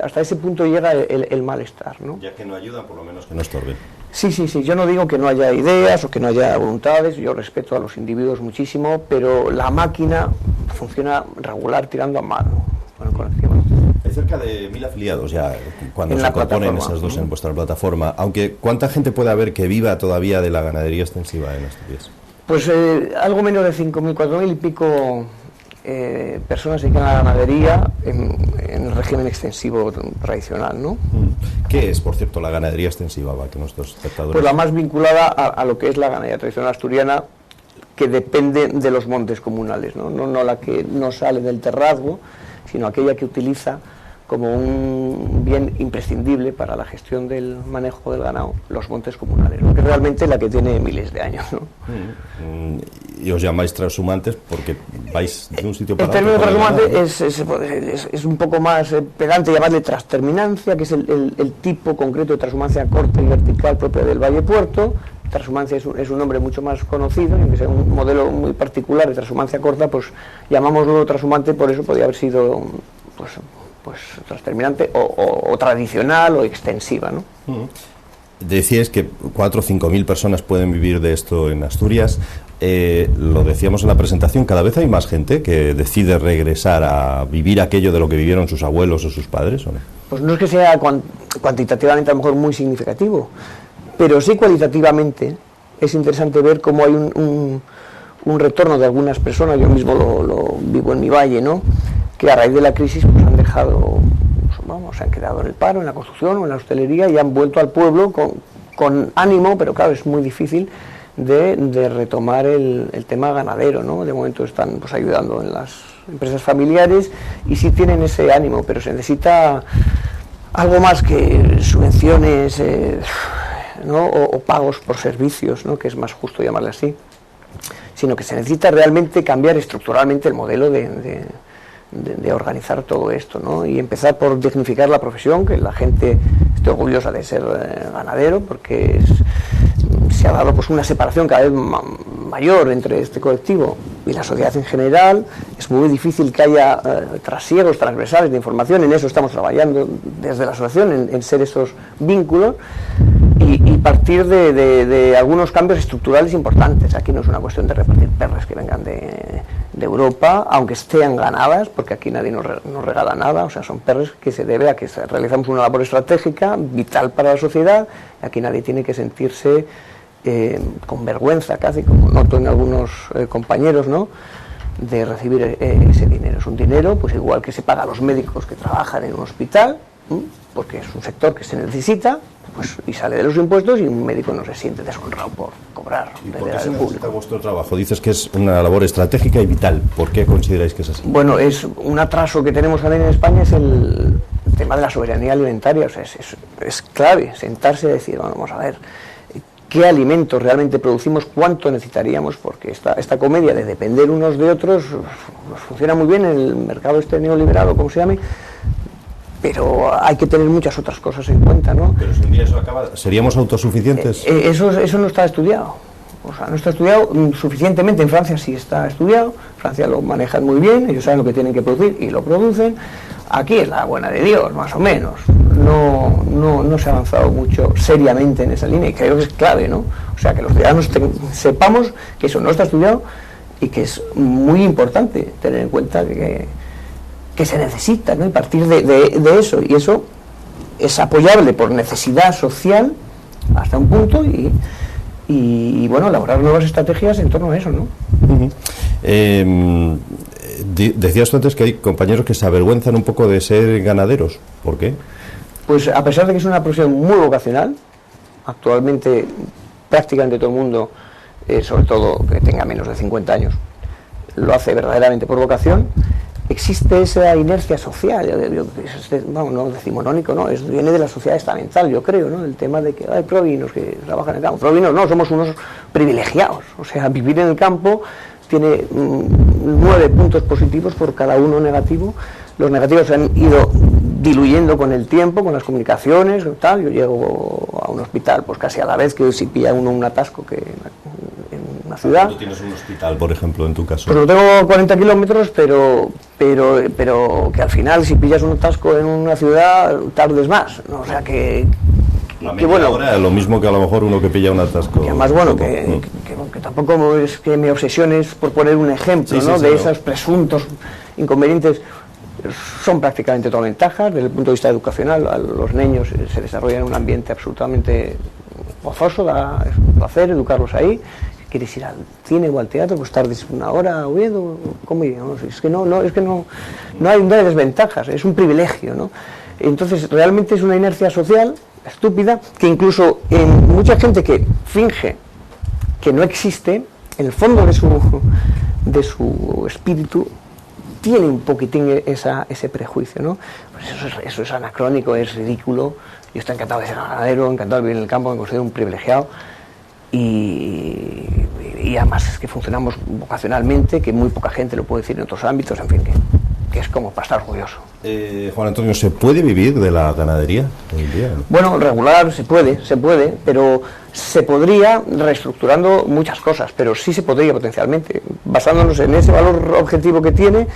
Hasta ese punto llega el malestar, ¿no?
Ya que no ayudan, por lo menos que no estorben.
Sí, yo no digo que no haya ideas o que no haya voluntades, yo respeto a los individuos muchísimo, pero la máquina funciona regular, tirando a mano con el colectivo.
Hay cerca de 1000 afiliados ya cuando se proponen esas dos en vuestra plataforma, aunque ¿cuánta gente puede haber que viva todavía de la ganadería extensiva en Asturias?
Pues algo menos de 5.000, 4.000 y pico personas se dedican a la ganadería en el régimen extensivo tradicional, ¿no?
¿Qué es, por cierto, la ganadería extensiva, para que nuestros espectadores...
Pues la más vinculada a lo que es la ganadería tradicional asturiana, que depende de los montes comunales, ¿no? No la que no sale del terrazgo, sino aquella que utiliza como un bien imprescindible para la gestión del manejo del ganado los montes comunales, ¿no?, que es realmente la que tiene miles de años, ¿no?
Y os llamáis transhumantes porque vais de un sitio para otro.
El término transhumante es un poco más pedante llamarle transterminancia, que es el tipo concreto de transhumancia corta y vertical propia del Valle Puerto. Transhumancia es un nombre mucho más conocido, y aunque sea un modelo muy particular de transhumancia corta, pues llamámoslo transhumante, por eso podría haber sido pues transterminante o tradicional o extensiva, ¿no?
Decíais que 4 o 5.000 personas pueden vivir de esto en Asturias. Lo decíamos en la presentación, cada vez hay más gente que decide regresar a vivir aquello de lo que vivieron sus abuelos o sus padres, ¿o no? Pues
no es que sea cuantitativamente a lo mejor muy significativo, pero sí cualitativamente es interesante ver cómo hay un retorno de algunas personas. Yo mismo lo vivo en mi valle, ¿no?, que a raíz de la crisis pues han dejado, se han quedado en el paro, en la construcción o en la hostelería, y han vuelto al pueblo con ánimo, pero claro, es muy difícil de retomar el tema ganadero, ¿no? De momento están pues ayudando en las empresas familiares y sí tienen ese ánimo, pero se necesita algo más que subvenciones, ¿no?, o pagos por servicios, ¿no?, que es más justo llamarle así, sino que se necesita realmente cambiar estructuralmente el modelo de organizar todo esto, ¿no?, y empezar por dignificar la profesión, que la gente esté orgullosa de ser ganadero, porque se ha dado pues una separación cada vez mayor entre este colectivo y la sociedad en general. Es muy difícil que haya trasiegos transversales de información, en eso estamos trabajando desde la asociación, en ser esos vínculos y partir de algunos cambios estructurales importantes. Aquí no es una cuestión de repartir perras que vengan de Europa, aunque estén ganadas, porque aquí nadie nos regala nada, o sea, son perras que se debe a que realizamos una labor estratégica vital para la sociedad. Aquí nadie tiene que sentirse con vergüenza, casi como noto en algunos compañeros, ¿no?, de recibir ese dinero. Es un dinero, pues igual que se paga a los médicos que trabajan en un hospital, porque es un sector que se necesita, pues, y sale de los impuestos, y un médico no se siente deshonrado por cobrar.
¿Y por qué se necesita vuestro trabajo? Dices que es una labor estratégica y vital. ¿Por qué consideráis que es así?
Bueno, es un atraso que tenemos también en España, es el tema de la soberanía alimentaria. O sea, es clave sentarse y decir, bueno, vamos a ver, ¿qué alimentos realmente producimos? ¿Cuánto necesitaríamos? Porque esta comedia de depender unos de otros nos funciona muy bien en el mercado este neoliberal, o como se llame, pero hay que tener muchas otras cosas en cuenta, ¿no?
Pero si un día eso acaba, ¿seríamos autosuficientes?
Eso no está estudiado. O sea, no está estudiado suficientemente. En Francia sí está estudiado. Francia lo manejan muy bien, ellos saben lo que tienen que producir y lo producen. Aquí es la buena de Dios, más o menos. no se ha avanzado mucho seriamente en esa línea, y creo que es clave, ¿no? O sea, que los ciudadanos sepamos que eso no está estudiado y que es muy importante tener en cuenta que se necesita, ¿no? Y partir de eso, y eso es apoyable por necesidad social hasta un punto, y bueno, elaborar nuevas estrategias en torno a eso, ¿no?
Decías tú antes que hay compañeros que se avergüenzan un poco de ser ganaderos. ¿Por qué?
Pues a pesar de que es una profesión muy vocacional, actualmente prácticamente todo el mundo, sobre todo que tenga menos de 50 años, lo hace verdaderamente por vocación. Existe esa inercia social, no decimonónico, no, viene de la sociedad estamental, yo creo, ¿no? El tema de que hay provinos que trabajan en el campo. Provinos no, somos unos privilegiados, o sea, vivir en el campo tiene 9 puntos positivos por cada uno negativo. Los negativos se han ido diluyendo con el tiempo, con las comunicaciones, tal. Yo llego a un hospital pues casi a la vez que si pilla uno un atasco que en una ciudad.
¿Tú tienes un hospital, por ejemplo, en tu caso?
Pues lo tengo 40 kilómetros, pero que al final si pillas un atasco en una ciudad tardes más, ¿no? O sea que bueno,
hora, lo mismo que a lo mejor uno que pilla un atasco.
Que además, bueno, que tampoco es que mi obsesión es por poner un ejemplo, ¿no? De esos presuntos inconvenientes. Son prácticamente todas ventajas desde el punto de vista educacional. A los niños se desarrollan en un ambiente absolutamente gozoso, da placer educarlos ahí. ¿Quieres ir al cine o al teatro? Pues tardes una hora huyendo, ¿cómo iríamos? Es que no hay desventajas, es un privilegio, ¿no? Entonces realmente es una inercia social estúpida, que incluso en mucha gente que finge que no existe, en el fondo de su espíritu tiene un poquitín ese prejuicio, ¿no? Pues eso es anacrónico, es ridículo. Yo estoy encantado de ser ganadero, encantado de vivir en el campo, me considero un privilegiado, y además es que funcionamos vocacionalmente, que muy poca gente lo puede decir en otros ámbitos, en fin, que es como para estar orgulloso.
Juan Antonio, ¿se puede vivir de la ganadería hoy en día?
Bueno, regular se puede, pero se podría reestructurando muchas cosas, pero sí se podría potencialmente, basándonos en ese valor objetivo que tiene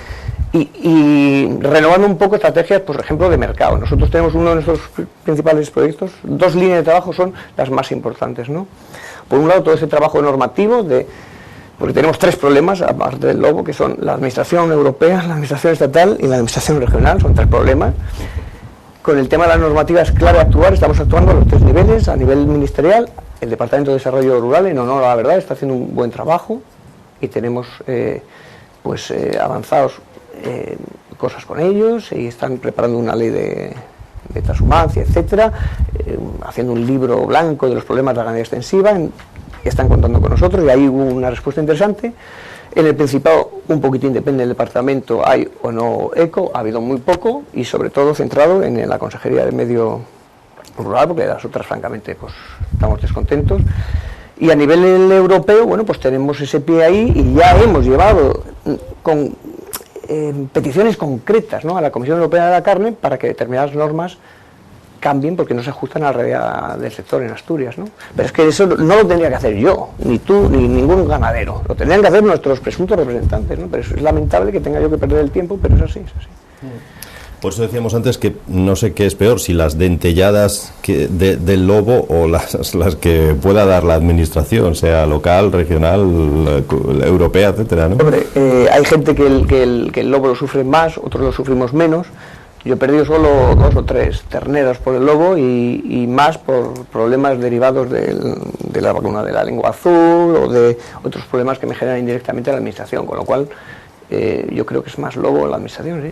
y renovando un poco estrategias, por ejemplo, de mercado. Nosotros tenemos uno de nuestros principales proyectos, 2 líneas de trabajo son las más importantes, ¿no? Por un lado, todo ese trabajo normativo porque tenemos 3 problemas, aparte del lobo, que son la administración europea, la administración estatal y la administración regional, son 3 problemas. Con el tema de la normativa es clave actuar, estamos actuando a los 3 niveles, a nivel ministerial, el Departamento de Desarrollo Rural, en honor a la verdad, está haciendo un buen trabajo y tenemos avanzados cosas con ellos, y están preparando una ley de transhumancia, etcétera, haciendo un libro blanco de los problemas de la ganadería extensiva, están contando con nosotros, y ahí hubo una respuesta interesante. En el Principado, un poquitín depende del departamento, hay o no eco, ha habido muy poco, y sobre todo centrado en la Consejería de Medio Rural, porque las otras, francamente, pues estamos descontentos. Y a nivel europeo, bueno, pues tenemos ese pie ahí, y ya hemos llevado con peticiones concretas, ¿no?, a la Comisión Europea de la Carne para que determinadas normas cambien, porque no se ajustan a la realidad del sector en Asturias, ¿no? Pero es que eso no lo tendría que hacer yo, ni tú, ni ningún ganadero. Lo tendrían que hacer nuestros presuntos representantes, ¿no? Pero eso es lamentable que tenga yo que perder el tiempo, pero es así, es así.
Por eso decíamos antes que no sé qué es peor, si las dentelladas del lobo o las que pueda dar la administración, sea local, regional, europea, etcétera, ¿no?
Hombre, hay gente que el lobo lo sufre más, otros lo sufrimos menos. Yo he perdido solo 2 o 3 terneras por el lobo y más por problemas derivados de la vacuna de la lengua azul o de otros problemas que me generan indirectamente la administración, con lo cual yo creo que es más lobo la administración, ¿sí?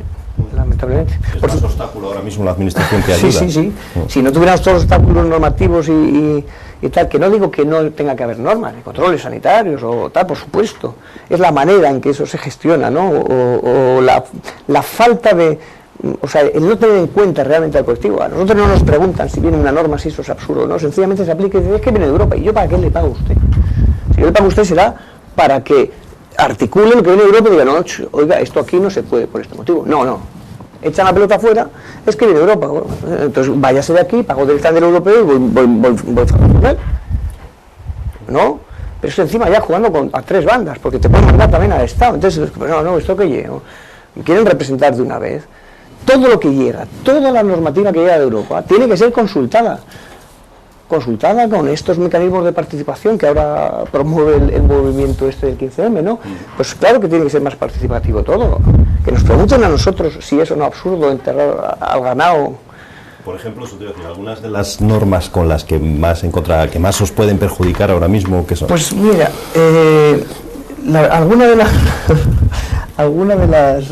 Lamentablemente.
Es más obstáculo ahora mismo la administración que ayuda.
Sí. Si no tuviéramos todos los obstáculos normativos y tal, que no digo que no tenga que haber normas, ni controles sanitarios o tal, por supuesto, es la manera en que eso se gestiona, ¿no? O la falta de... O sea, el no tener en cuenta realmente al colectivo. A nosotros no nos preguntan si viene una norma, si eso es absurdo, ¿no? Sencillamente se aplica y dice, es que viene de Europa, ¿y yo para qué le pago a usted? Si yo le pago a usted será para que articule lo que viene de Europa y diga, no, oiga, esto aquí no se puede por este motivo. No. Echan la pelota afuera, es que viene de Europa. Bueno, entonces váyase de aquí, pago directamente del europeo y voy con él. ¿No? Pero eso encima ya jugando a 3 bandas, porque te pueden mandar también al Estado. Entonces, no, ¿esto qué llevo? ¿Me quieren representar de una vez? todo lo que llega, toda la normativa que llega de Europa, tiene que ser consultada con estos mecanismos de participación que ahora promueve el movimiento este del 15M, ¿no? Pues claro que tiene que ser más participativo todo. Que nos pregunten a nosotros si es o no absurdo enterrar al ganado.
Por ejemplo, eso te iba a decir, algunas de las normas con las que más que más os pueden perjudicar ahora mismo, ¿qué son?
Pues mira, alguna de las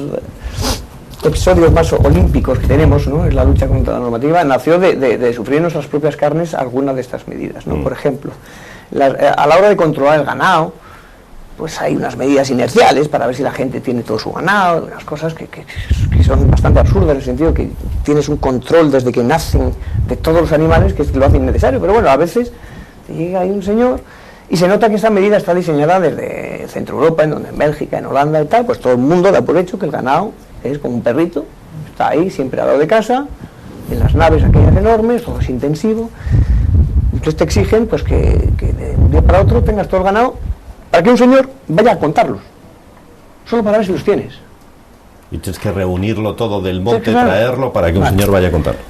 episodios más olímpicos que tenemos, ¿no?, es la lucha contra la normativa, nació de sufrir en nuestras propias carnes algunas de estas medidas, ¿no? Por ejemplo, a la hora de controlar el ganado, pues hay unas medidas inerciales para ver si la gente tiene todo su ganado, unas cosas que son bastante absurdas, en el sentido que tienes un control desde que nacen de todos los animales que lo hace innecesario, pero bueno, a veces llega ahí un señor y se nota que esta medida está diseñada desde Centro Europa, en Bélgica, en Holanda y tal, pues todo el mundo da por hecho que el ganado es como un perrito, está ahí siempre al lado de casa, en las naves aquellas enormes, todo es intensivo. Entonces te exigen pues que de un día para otro tengas todo el ganado para que un señor vaya a contarlos, solo para ver si los tienes.
Y tienes que reunirlo todo del monte, traerlo para que un señor vaya a contarlo.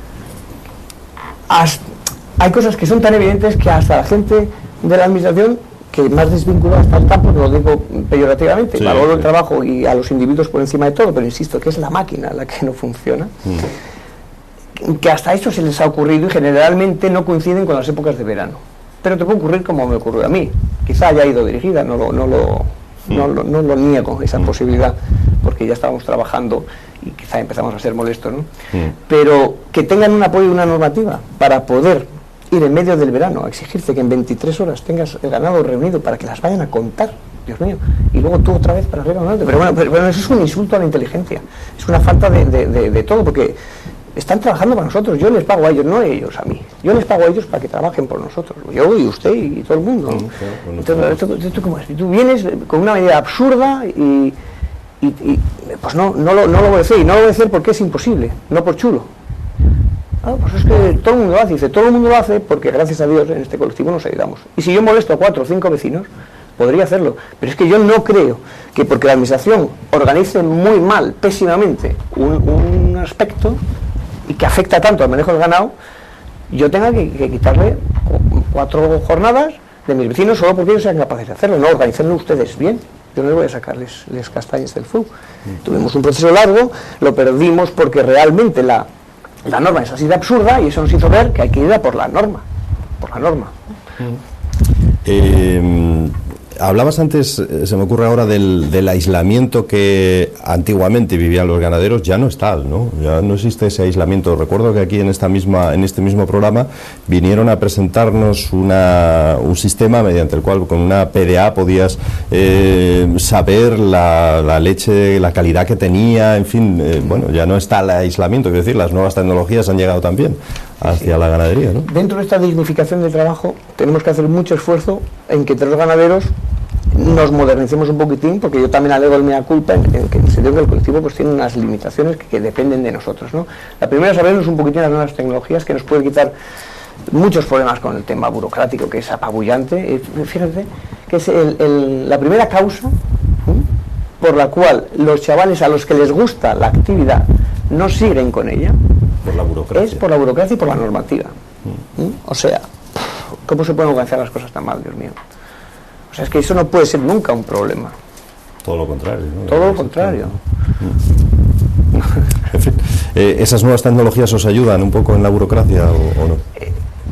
Hay cosas que son tan evidentes que hasta la gente de la administración que más desvinculada está el campo, no lo digo peyorativamente, valoro el trabajo y a los individuos por encima de todo, pero insisto que es la máquina la que no funciona, que hasta eso se les ha ocurrido y generalmente no coinciden con las épocas de verano. Pero te puede ocurrir como me ocurrió a mí, quizá haya ido dirigida, no lo niego esa posibilidad, porque ya estábamos trabajando y quizá empezamos a ser molestos, ¿no? Pero que tengan un apoyo y una normativa para poder ir en medio del verano a exigirte que en 23 horas tengas el ganado reunido para que las vayan a contar, Dios mío, y luego tú otra vez para arriba. Pero bueno, eso es un insulto a la inteligencia, es una falta de todo, porque están trabajando para nosotros, yo les pago a ellos, no ellos a mí, yo les pago a ellos para que trabajen por nosotros, yo y usted y todo el mundo, ¿no? Entonces, ¿esto cómo es? Tú vienes con una medida absurda y pues no lo voy a decir, y no lo voy a decir porque es imposible, no por chulo. Pues es que todo el mundo lo hace, dice, todo el mundo lo hace porque gracias a Dios en este colectivo nos ayudamos. Y si yo molesto a 4 o 5 vecinos, podría hacerlo, pero es que yo no creo que porque la administración organice muy mal, pésimamente, un aspecto y que afecta tanto al manejo del ganado, yo tenga que quitarle 4 jornadas de mis vecinos solo porque ellos sean capaces de hacerlo. No, organícenlo ustedes bien, yo no les voy a sacarles castañas del fuego. Tuvimos un proceso largo, lo perdimos porque realmente la norma es así de absurda y eso nos hizo ver que hay que ir a por la norma.
Hablabas antes, se me ocurre ahora, del aislamiento que antiguamente vivían los ganaderos. Ya no está, ¿no? Ya no existe ese aislamiento. Recuerdo que aquí en este mismo programa vinieron a presentarnos un sistema mediante el cual con una PDA podías saber la leche, la calidad que tenía, en fin, bueno, ya no está el aislamiento, es decir, las nuevas tecnologías han llegado también hacia la ganadería, ¿no?
Dentro de esta dignificación del trabajo tenemos que hacer mucho esfuerzo en que entre los ganaderos nos modernicemos un poquitín, porque yo también alego el mea culpa en el sentido que el colectivo pues tiene unas limitaciones que dependen de nosotros, ¿no? La primera es sabernos un poquitín las nuevas tecnologías que nos pueden quitar muchos problemas con el tema burocrático, que es apabullante. Fíjate que es la primera causa por la cual los chavales a los que les gusta la actividad no siguen con ella.
Por la burocracia.
Es por la burocracia y por la normativa. O sea, ¿cómo se pueden organizar las cosas tan mal, Dios mío? O sea, es que eso no puede ser nunca un problema.
Todo lo contrario, ¿no?
Todo lo contrario.
En fin, ¿esas nuevas tecnologías os ayudan un poco en la burocracia o no?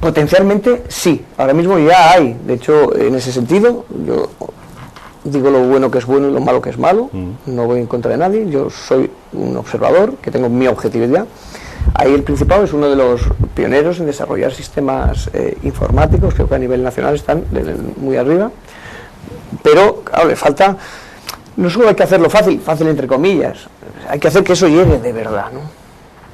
Potencialmente sí, ahora mismo ya hay. De hecho, en ese sentido, yo digo lo bueno que es bueno y lo malo que es malo. No voy en contra de nadie, yo soy un observador que tengo mi objetividad. Ahí el Principado es uno de los pioneros en desarrollar sistemas informáticos, creo que a nivel nacional están muy arriba, pero claro, le falta, no solo hay que hacerlo fácil entre comillas, hay que hacer que eso llegue de verdad, ¿no?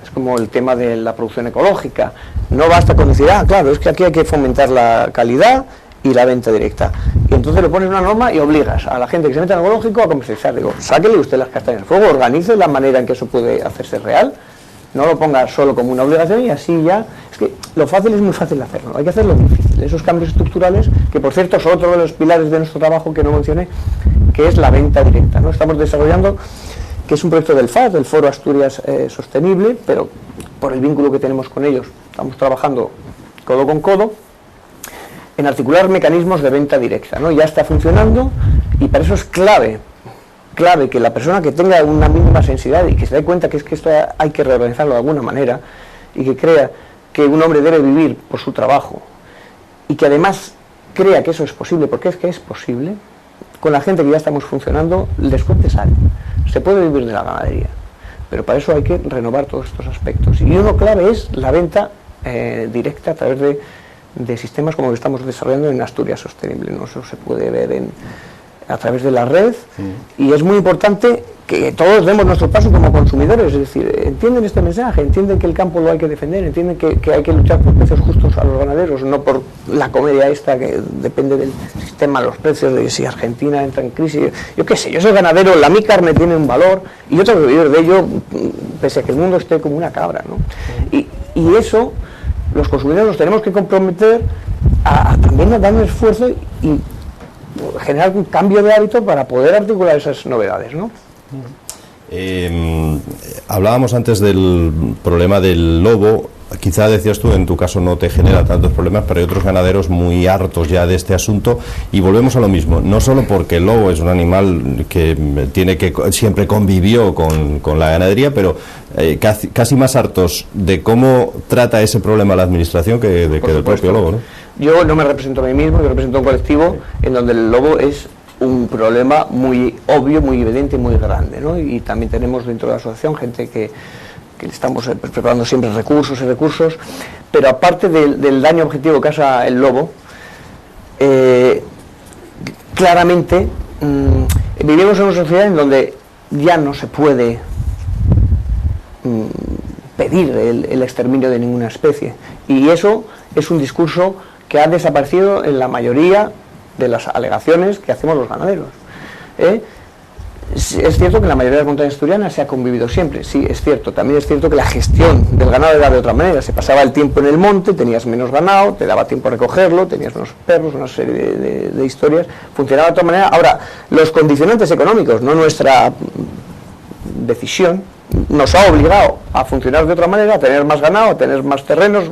Es como el tema de la producción ecológica, no basta con decir, claro, es que aquí hay que fomentar la calidad y la venta directa, y entonces le pones una norma y obligas a la gente que se meta en ecológico a comercializar. Digo, sáquele usted las castañas del fuego, organice la manera en que eso puede hacerse real. No lo ponga solo como una obligación y así ya. Es que lo fácil es muy fácil de hacerlo, hay que hacerlo difícil. Esos cambios estructurales, que por cierto son otro de los pilares de nuestro trabajo que no mencioné, que es la venta directa, ¿no? Estamos desarrollando que es un proyecto del FAS, del Foro Asturias Sostenible, pero por el vínculo que tenemos con ellos, estamos trabajando codo con codo, en articular mecanismos de venta directa, ¿no? Ya está funcionando y para eso es clave que la persona que tenga una mínima sensibilidad y que se dé cuenta que es que esto hay que reorganizarlo de alguna manera y que crea que un hombre debe vivir por su trabajo y que además crea que eso es posible, porque es que es posible, con la gente que ya estamos funcionando, el descuento sale. Se puede vivir de la ganadería, pero para eso hay que renovar todos estos aspectos. Y uno clave es la venta directa a través de sistemas como lo que estamos desarrollando en Asturias Sostenible, ¿no? Eso se puede ver a través de la red, y es muy importante que todos demos nuestro paso como consumidores, es decir, entienden este mensaje, entienden que el campo lo hay que defender, entienden que hay que luchar por precios justos a los ganaderos, no por la comedia esta que depende del sistema, los precios, de si Argentina entra en crisis, yo qué sé, yo soy ganadero, mi carne tiene un valor y yo tengo que vivir de ello pese a que el mundo esté como una cabra, ¿no? Y eso los consumidores nos tenemos que comprometer también a dar un esfuerzo y generar un cambio de hábito para poder articular esas novedades, ¿no?
Hablábamos antes del problema del lobo. Quizá decías tú, en tu caso no te genera tantos problemas, pero hay otros ganaderos muy hartos ya de este asunto, y volvemos a lo mismo, no solo porque el lobo es un animal que siempre convivió con la ganadería, pero casi más hartos de cómo trata ese problema la administración que del propio lobo, ¿no?
Yo no me represento a mí mismo, yo represento a un colectivo en donde el lobo es un problema muy obvio, muy evidente y muy grande, ¿no? Y también tenemos dentro de la asociación gente que estamos preparando siempre recursos, pero aparte del daño objetivo que hace el lobo, claramente vivimos en una sociedad en donde ya no se puede pedir el exterminio de ninguna especie, y eso es un discurso que ha desaparecido en la mayoría de las alegaciones que hacemos los ganaderos. Es cierto que en la mayoría de las montañas asturianas se ha convivido siempre, sí, es cierto. También es cierto que la gestión del ganado era de otra manera. Se pasaba el tiempo en el monte, tenías menos ganado, te daba tiempo a recogerlo, tenías unos perros, una serie de historias, funcionaba de otra manera. Ahora, los condicionantes económicos, no nuestra decisión, nos ha obligado a funcionar de otra manera, a tener más ganado, a tener más terrenos,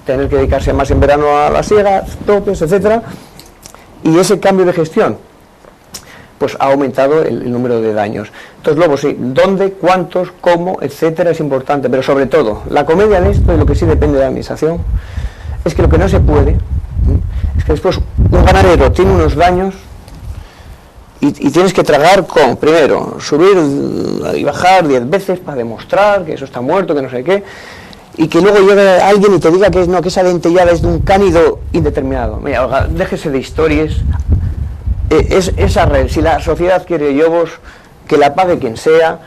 tener que dedicarse más en verano a las siegas propias, etcétera. Y ese cambio de gestión pues ha aumentado el número de daños. Entonces, luego sí, dónde, cuántos, cómo, etcétera, es importante, pero sobre todo, la comedia en esto, y lo que sí depende de la administración, es que lo que no se puede, es que después un ganadero tiene unos daños y tienes que tragar con, primero, subir y bajar 10 veces para demostrar que eso está muerto, que no sé qué, y que luego llegue alguien y te diga que no, que esa dentellada es de un cánido indeterminado. Mira, oiga, déjese de historias. Esa red, si la sociedad quiere yobos, que la pague quien sea,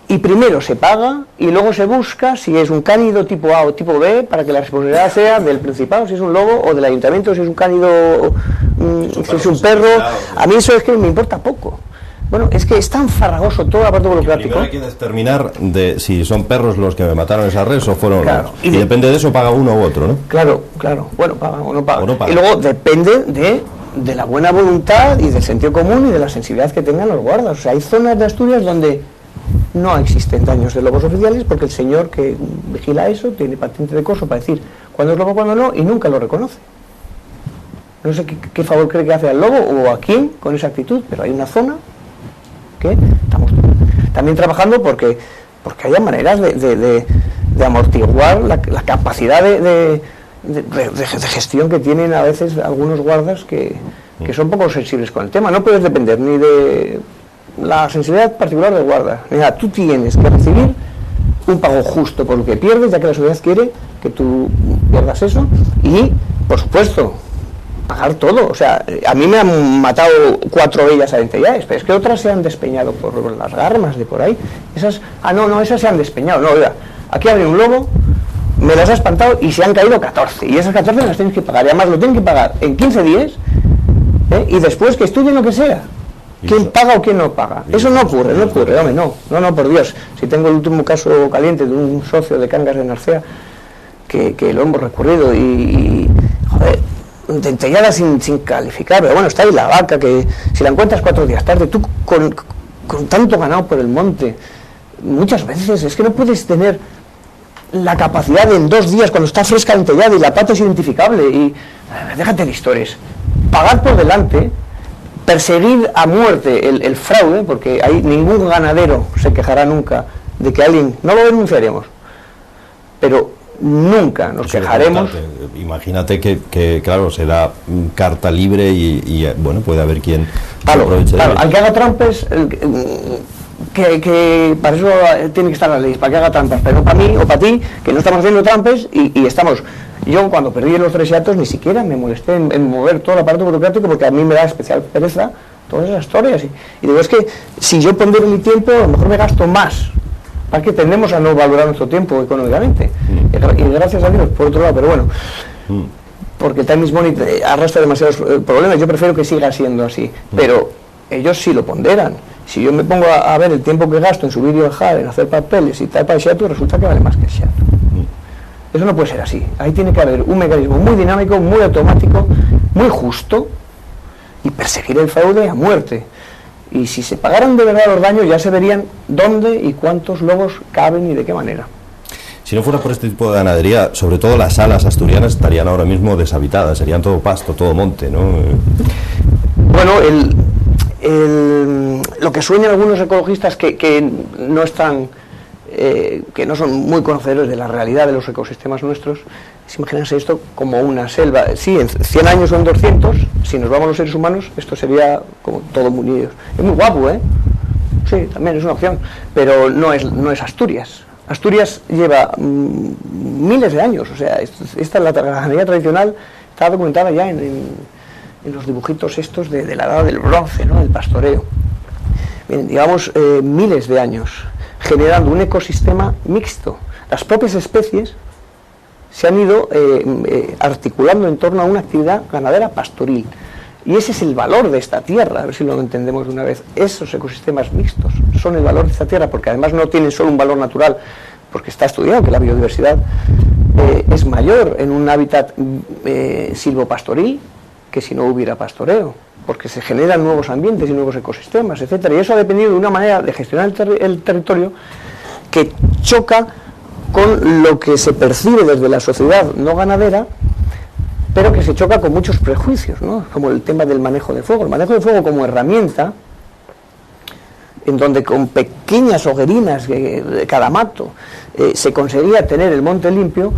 y primero se paga y luego se busca si es un cánido tipo A o tipo B, para que la responsabilidad sea del Principado si es un lobo, o del ayuntamiento si es un cánido, si es un perro. A mí eso es que me importa poco. Bueno, es que es tan farragoso todo el aparato burocrático.
Primero hay que determinar de si son perros los que me mataron esa res o fueron claro, y depende de eso paga uno u otro, ¿no?
Claro, bueno, paga o no paga. Y luego depende de la buena voluntad y del sentido común y de la sensibilidad que tengan los guardas. O sea, hay zonas de Asturias donde no existen daños de lobos oficiales porque el señor que vigila eso tiene patente de coso para decir cuándo es lobo, cuándo no, y nunca lo reconoce. No sé qué favor cree que hace al lobo o a quién con esa actitud, pero hay una zona que estamos también trabajando porque haya maneras de amortiguar la capacidad de gestión que tienen a veces algunos guardas que son poco sensibles con el tema. No puedes depender ni de la sensibilidad particular del guarda. Mira, tú tienes que recibir un pago justo por lo que pierdes, ya que la sociedad quiere que tú pierdas eso, y por supuesto pagar todo. O sea, a mí me han matado 4 bellas a dentelladas, pero es que otras se han despeñado por las garmas de por ahí. Esas, esas se han despeñado. No, oiga, aquí ha venido un lobo, me las ha espantado y se han caído 14, y esas 14 las tienes que pagar, y además lo tienen que pagar en 15 días, y después que estudien lo que sea. ¿Quién paga o quién no paga? Eso no ocurre, hombre, no, por Dios. Si tengo el último caso caliente de un socio de Cangas de Narcea, que lo hemos recurrido y joder, dentellada sin calificar, pero bueno, está ahí la vaca, que si la encuentras 4 días tarde, tú con tanto ganado por el monte, muchas veces es que no puedes tener la capacidad de en 2 días, cuando está fresca entellada y la pata es identificable, y déjate de historias, pagar por delante, perseguir a muerte el fraude, porque ahí ningún ganadero se quejará nunca de que alguien, no lo denunciaremos, pero nunca nos quejaremos.
Imagínate que claro, se da carta libre y bueno, puede haber quien
claro,
se aproveche.
Claro, al que haga trampas, que para eso tiene que estar la ley, para que haga trampas, pero no para mí o para ti, que no estamos haciendo trampas y estamos. Yo cuando perdí los 3 hiatos ni siquiera me molesté en mover todo el aparato burocrático, porque a mí me da especial pereza todas esas historias, y digo, es que si yo pondero mi tiempo, a lo mejor me gasto más. Para que tendemos a no valorar nuestro tiempo económicamente, y gracias a Dios, por otro lado, pero bueno, porque el Time is Money arrastra demasiados problemas. Yo prefiero que siga siendo así, pero ellos sí lo ponderan. Si yo me pongo a ver el tiempo que gasto en subir y bajar, en hacer papeles y tal para el Xiato, resulta que vale más que el Xiato. Eso no puede ser así. Ahí tiene que haber un mecanismo muy dinámico, muy automático, muy justo, y perseguir el fraude a muerte. Y si se pagaran de verdad los daños, ya se verían dónde y cuántos lobos caben y de qué manera.
Si no fuera por este tipo de ganadería, sobre todo las salas asturianas estarían ahora mismo deshabitadas, serían todo pasto, todo monte, ¿no?
Bueno, lo que sueñan algunos ecologistas que no están, que no son muy conocedores de la realidad de los ecosistemas nuestros, es imaginarse esto como una selva. Sí, en 100 años o en 200, si nos vamos los seres humanos, esto sería como todo munillos. Es muy guapo, ¿eh? Sí, también es una opción, pero no es Asturias. Asturias lleva miles de años, o sea, esta la ganadería tradicional está documentada ya en los dibujitos estos de la edad del bronce, ¿no? El pastoreo. Bien, digamos, miles de años, generando un ecosistema mixto. Las propias especies se han ido articulando en torno a una actividad ganadera pastoril. Y ese es el valor de esta tierra, a ver si lo entendemos de una vez. Esos ecosistemas mixtos son el valor de esta tierra, porque además no tienen solo un valor natural, porque está estudiado que la biodiversidad es mayor en un hábitat silvopastoril que si no hubiera pastoreo, porque se generan nuevos ambientes y nuevos ecosistemas, etcétera. Y eso ha dependido de una manera de gestionar el territorio que choca con lo que se percibe desde la sociedad no ganadera, pero que se choca con muchos prejuicios, ¿no? Como el tema del manejo de fuego. El manejo de fuego como herramienta, en donde con pequeñas hoguerinas de cada mato se conseguía tener el monte limpio,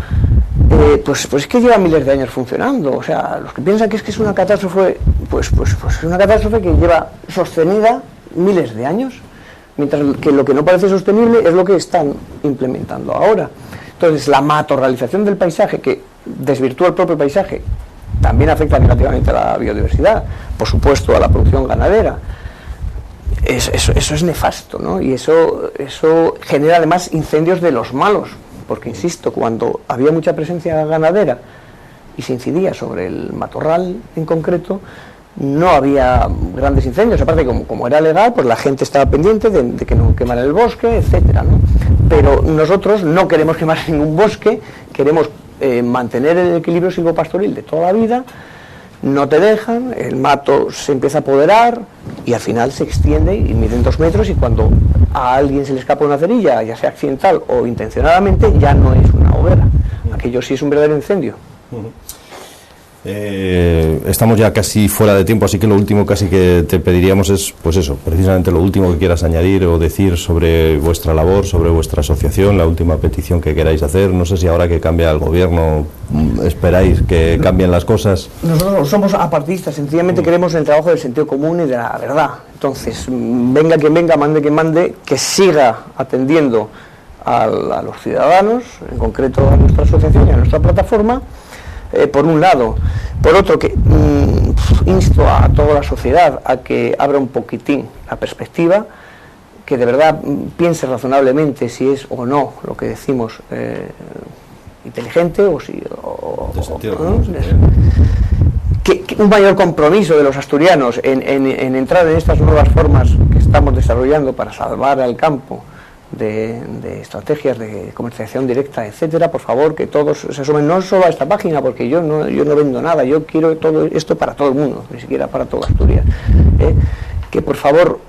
pues es que lleva miles de años funcionando. O sea, los que piensan que es una catástrofe, pues es una catástrofe que lleva sostenida miles de años, mientras que lo que no parece sostenible es lo que están implementando ahora. Entonces, la matorralización del paisaje, que desvirtúa el propio paisaje, también afecta negativamente a la biodiversidad, por supuesto a la producción ganadera. Eso es nefasto, ¿no? Y eso genera además incendios de los malos, porque insisto, cuando había mucha presencia ganadera y se incidía sobre el matorral en concreto, no había grandes incendios. Aparte, como era legal, pues la gente estaba pendiente de que no quemaran el bosque, etcétera, ¿no? Pero nosotros no queremos quemar ningún bosque, queremos mantener el equilibrio silvopastoril de toda la vida. No te dejan, el mato se empieza a apoderar y al final se extiende y miden 2 metros, y cuando a alguien se le escapa una cerilla, ya sea accidental o intencionadamente, ya no es una hoguera. Aquello sí es un verdadero incendio.
Estamos ya casi fuera de tiempo, así que lo último casi que te pediríamos es, pues eso, precisamente lo último que quieras añadir o decir sobre vuestra labor, sobre vuestra asociación, la última petición que queráis hacer. No sé si ahora que cambia el gobierno esperáis que cambien las cosas.
Nosotros somos apartistas, sencillamente queremos el trabajo del sentido común y de la verdad. Entonces, venga quien venga, mande quien mande, que siga atendiendo a los ciudadanos, en concreto a nuestra asociación y a nuestra plataforma, por un lado. Por otro, que insto a toda la sociedad a que abra un poquitín la perspectiva, que de verdad piense razonablemente si es o no lo que decimos inteligente o si... Que un mayor compromiso de los asturianos en entrar en estas nuevas formas que estamos desarrollando para salvar al campo de estrategias de comercialización directa, etcétera. Por favor, que todos se asomen, no solo a esta página, porque yo no vendo nada, yo quiero todo esto para todo el mundo, ni siquiera para toda Asturias. Que por favor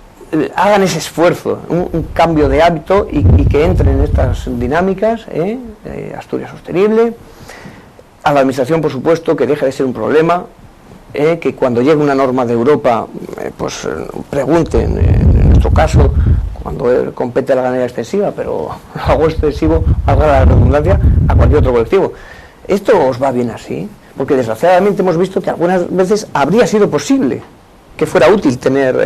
hagan ese esfuerzo, un cambio de hábito y que entren en estas dinámicas, Asturias Sostenible. A la Administración, por supuesto, que deje de ser un problema, que cuando llegue una norma de Europa, pues pregunten, en nuestro caso, cuando compete a la ganadería extensiva, pero lo hago extensivo, valga la redundancia, a cualquier otro colectivo. ¿Esto os va bien así? Porque desgraciadamente hemos visto que algunas veces habría sido posible que fuera útil tener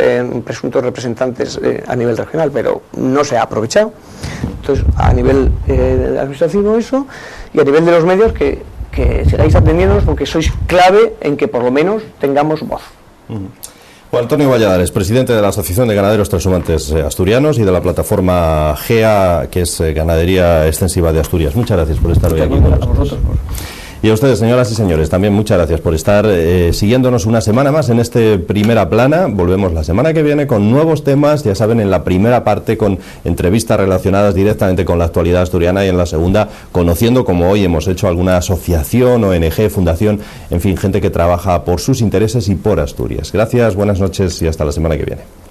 presuntos representantes a nivel regional, pero no se ha aprovechado. Entonces, a nivel administrativo eso, y a nivel de los medios que sigáis atendiéndonos, porque sois clave en que por lo menos tengamos voz.
Juan Antonio Valladares, presidente de la Asociación de Ganaderos Trashumantes Asturianos y de la plataforma GEA, que es Ganadería Extensiva de Asturias. Muchas gracias por estar hoy aquí con nosotros. Y a ustedes, señoras y señores, también muchas gracias por estar siguiéndonos una semana más en este Primera Plana. Volvemos la semana que viene con nuevos temas, ya saben, en la primera parte con entrevistas relacionadas directamente con la actualidad asturiana y en la segunda conociendo, como hoy hemos hecho, alguna asociación, ONG, fundación, en fin, gente que trabaja por sus intereses y por Asturias. Gracias, buenas noches y hasta la semana que viene.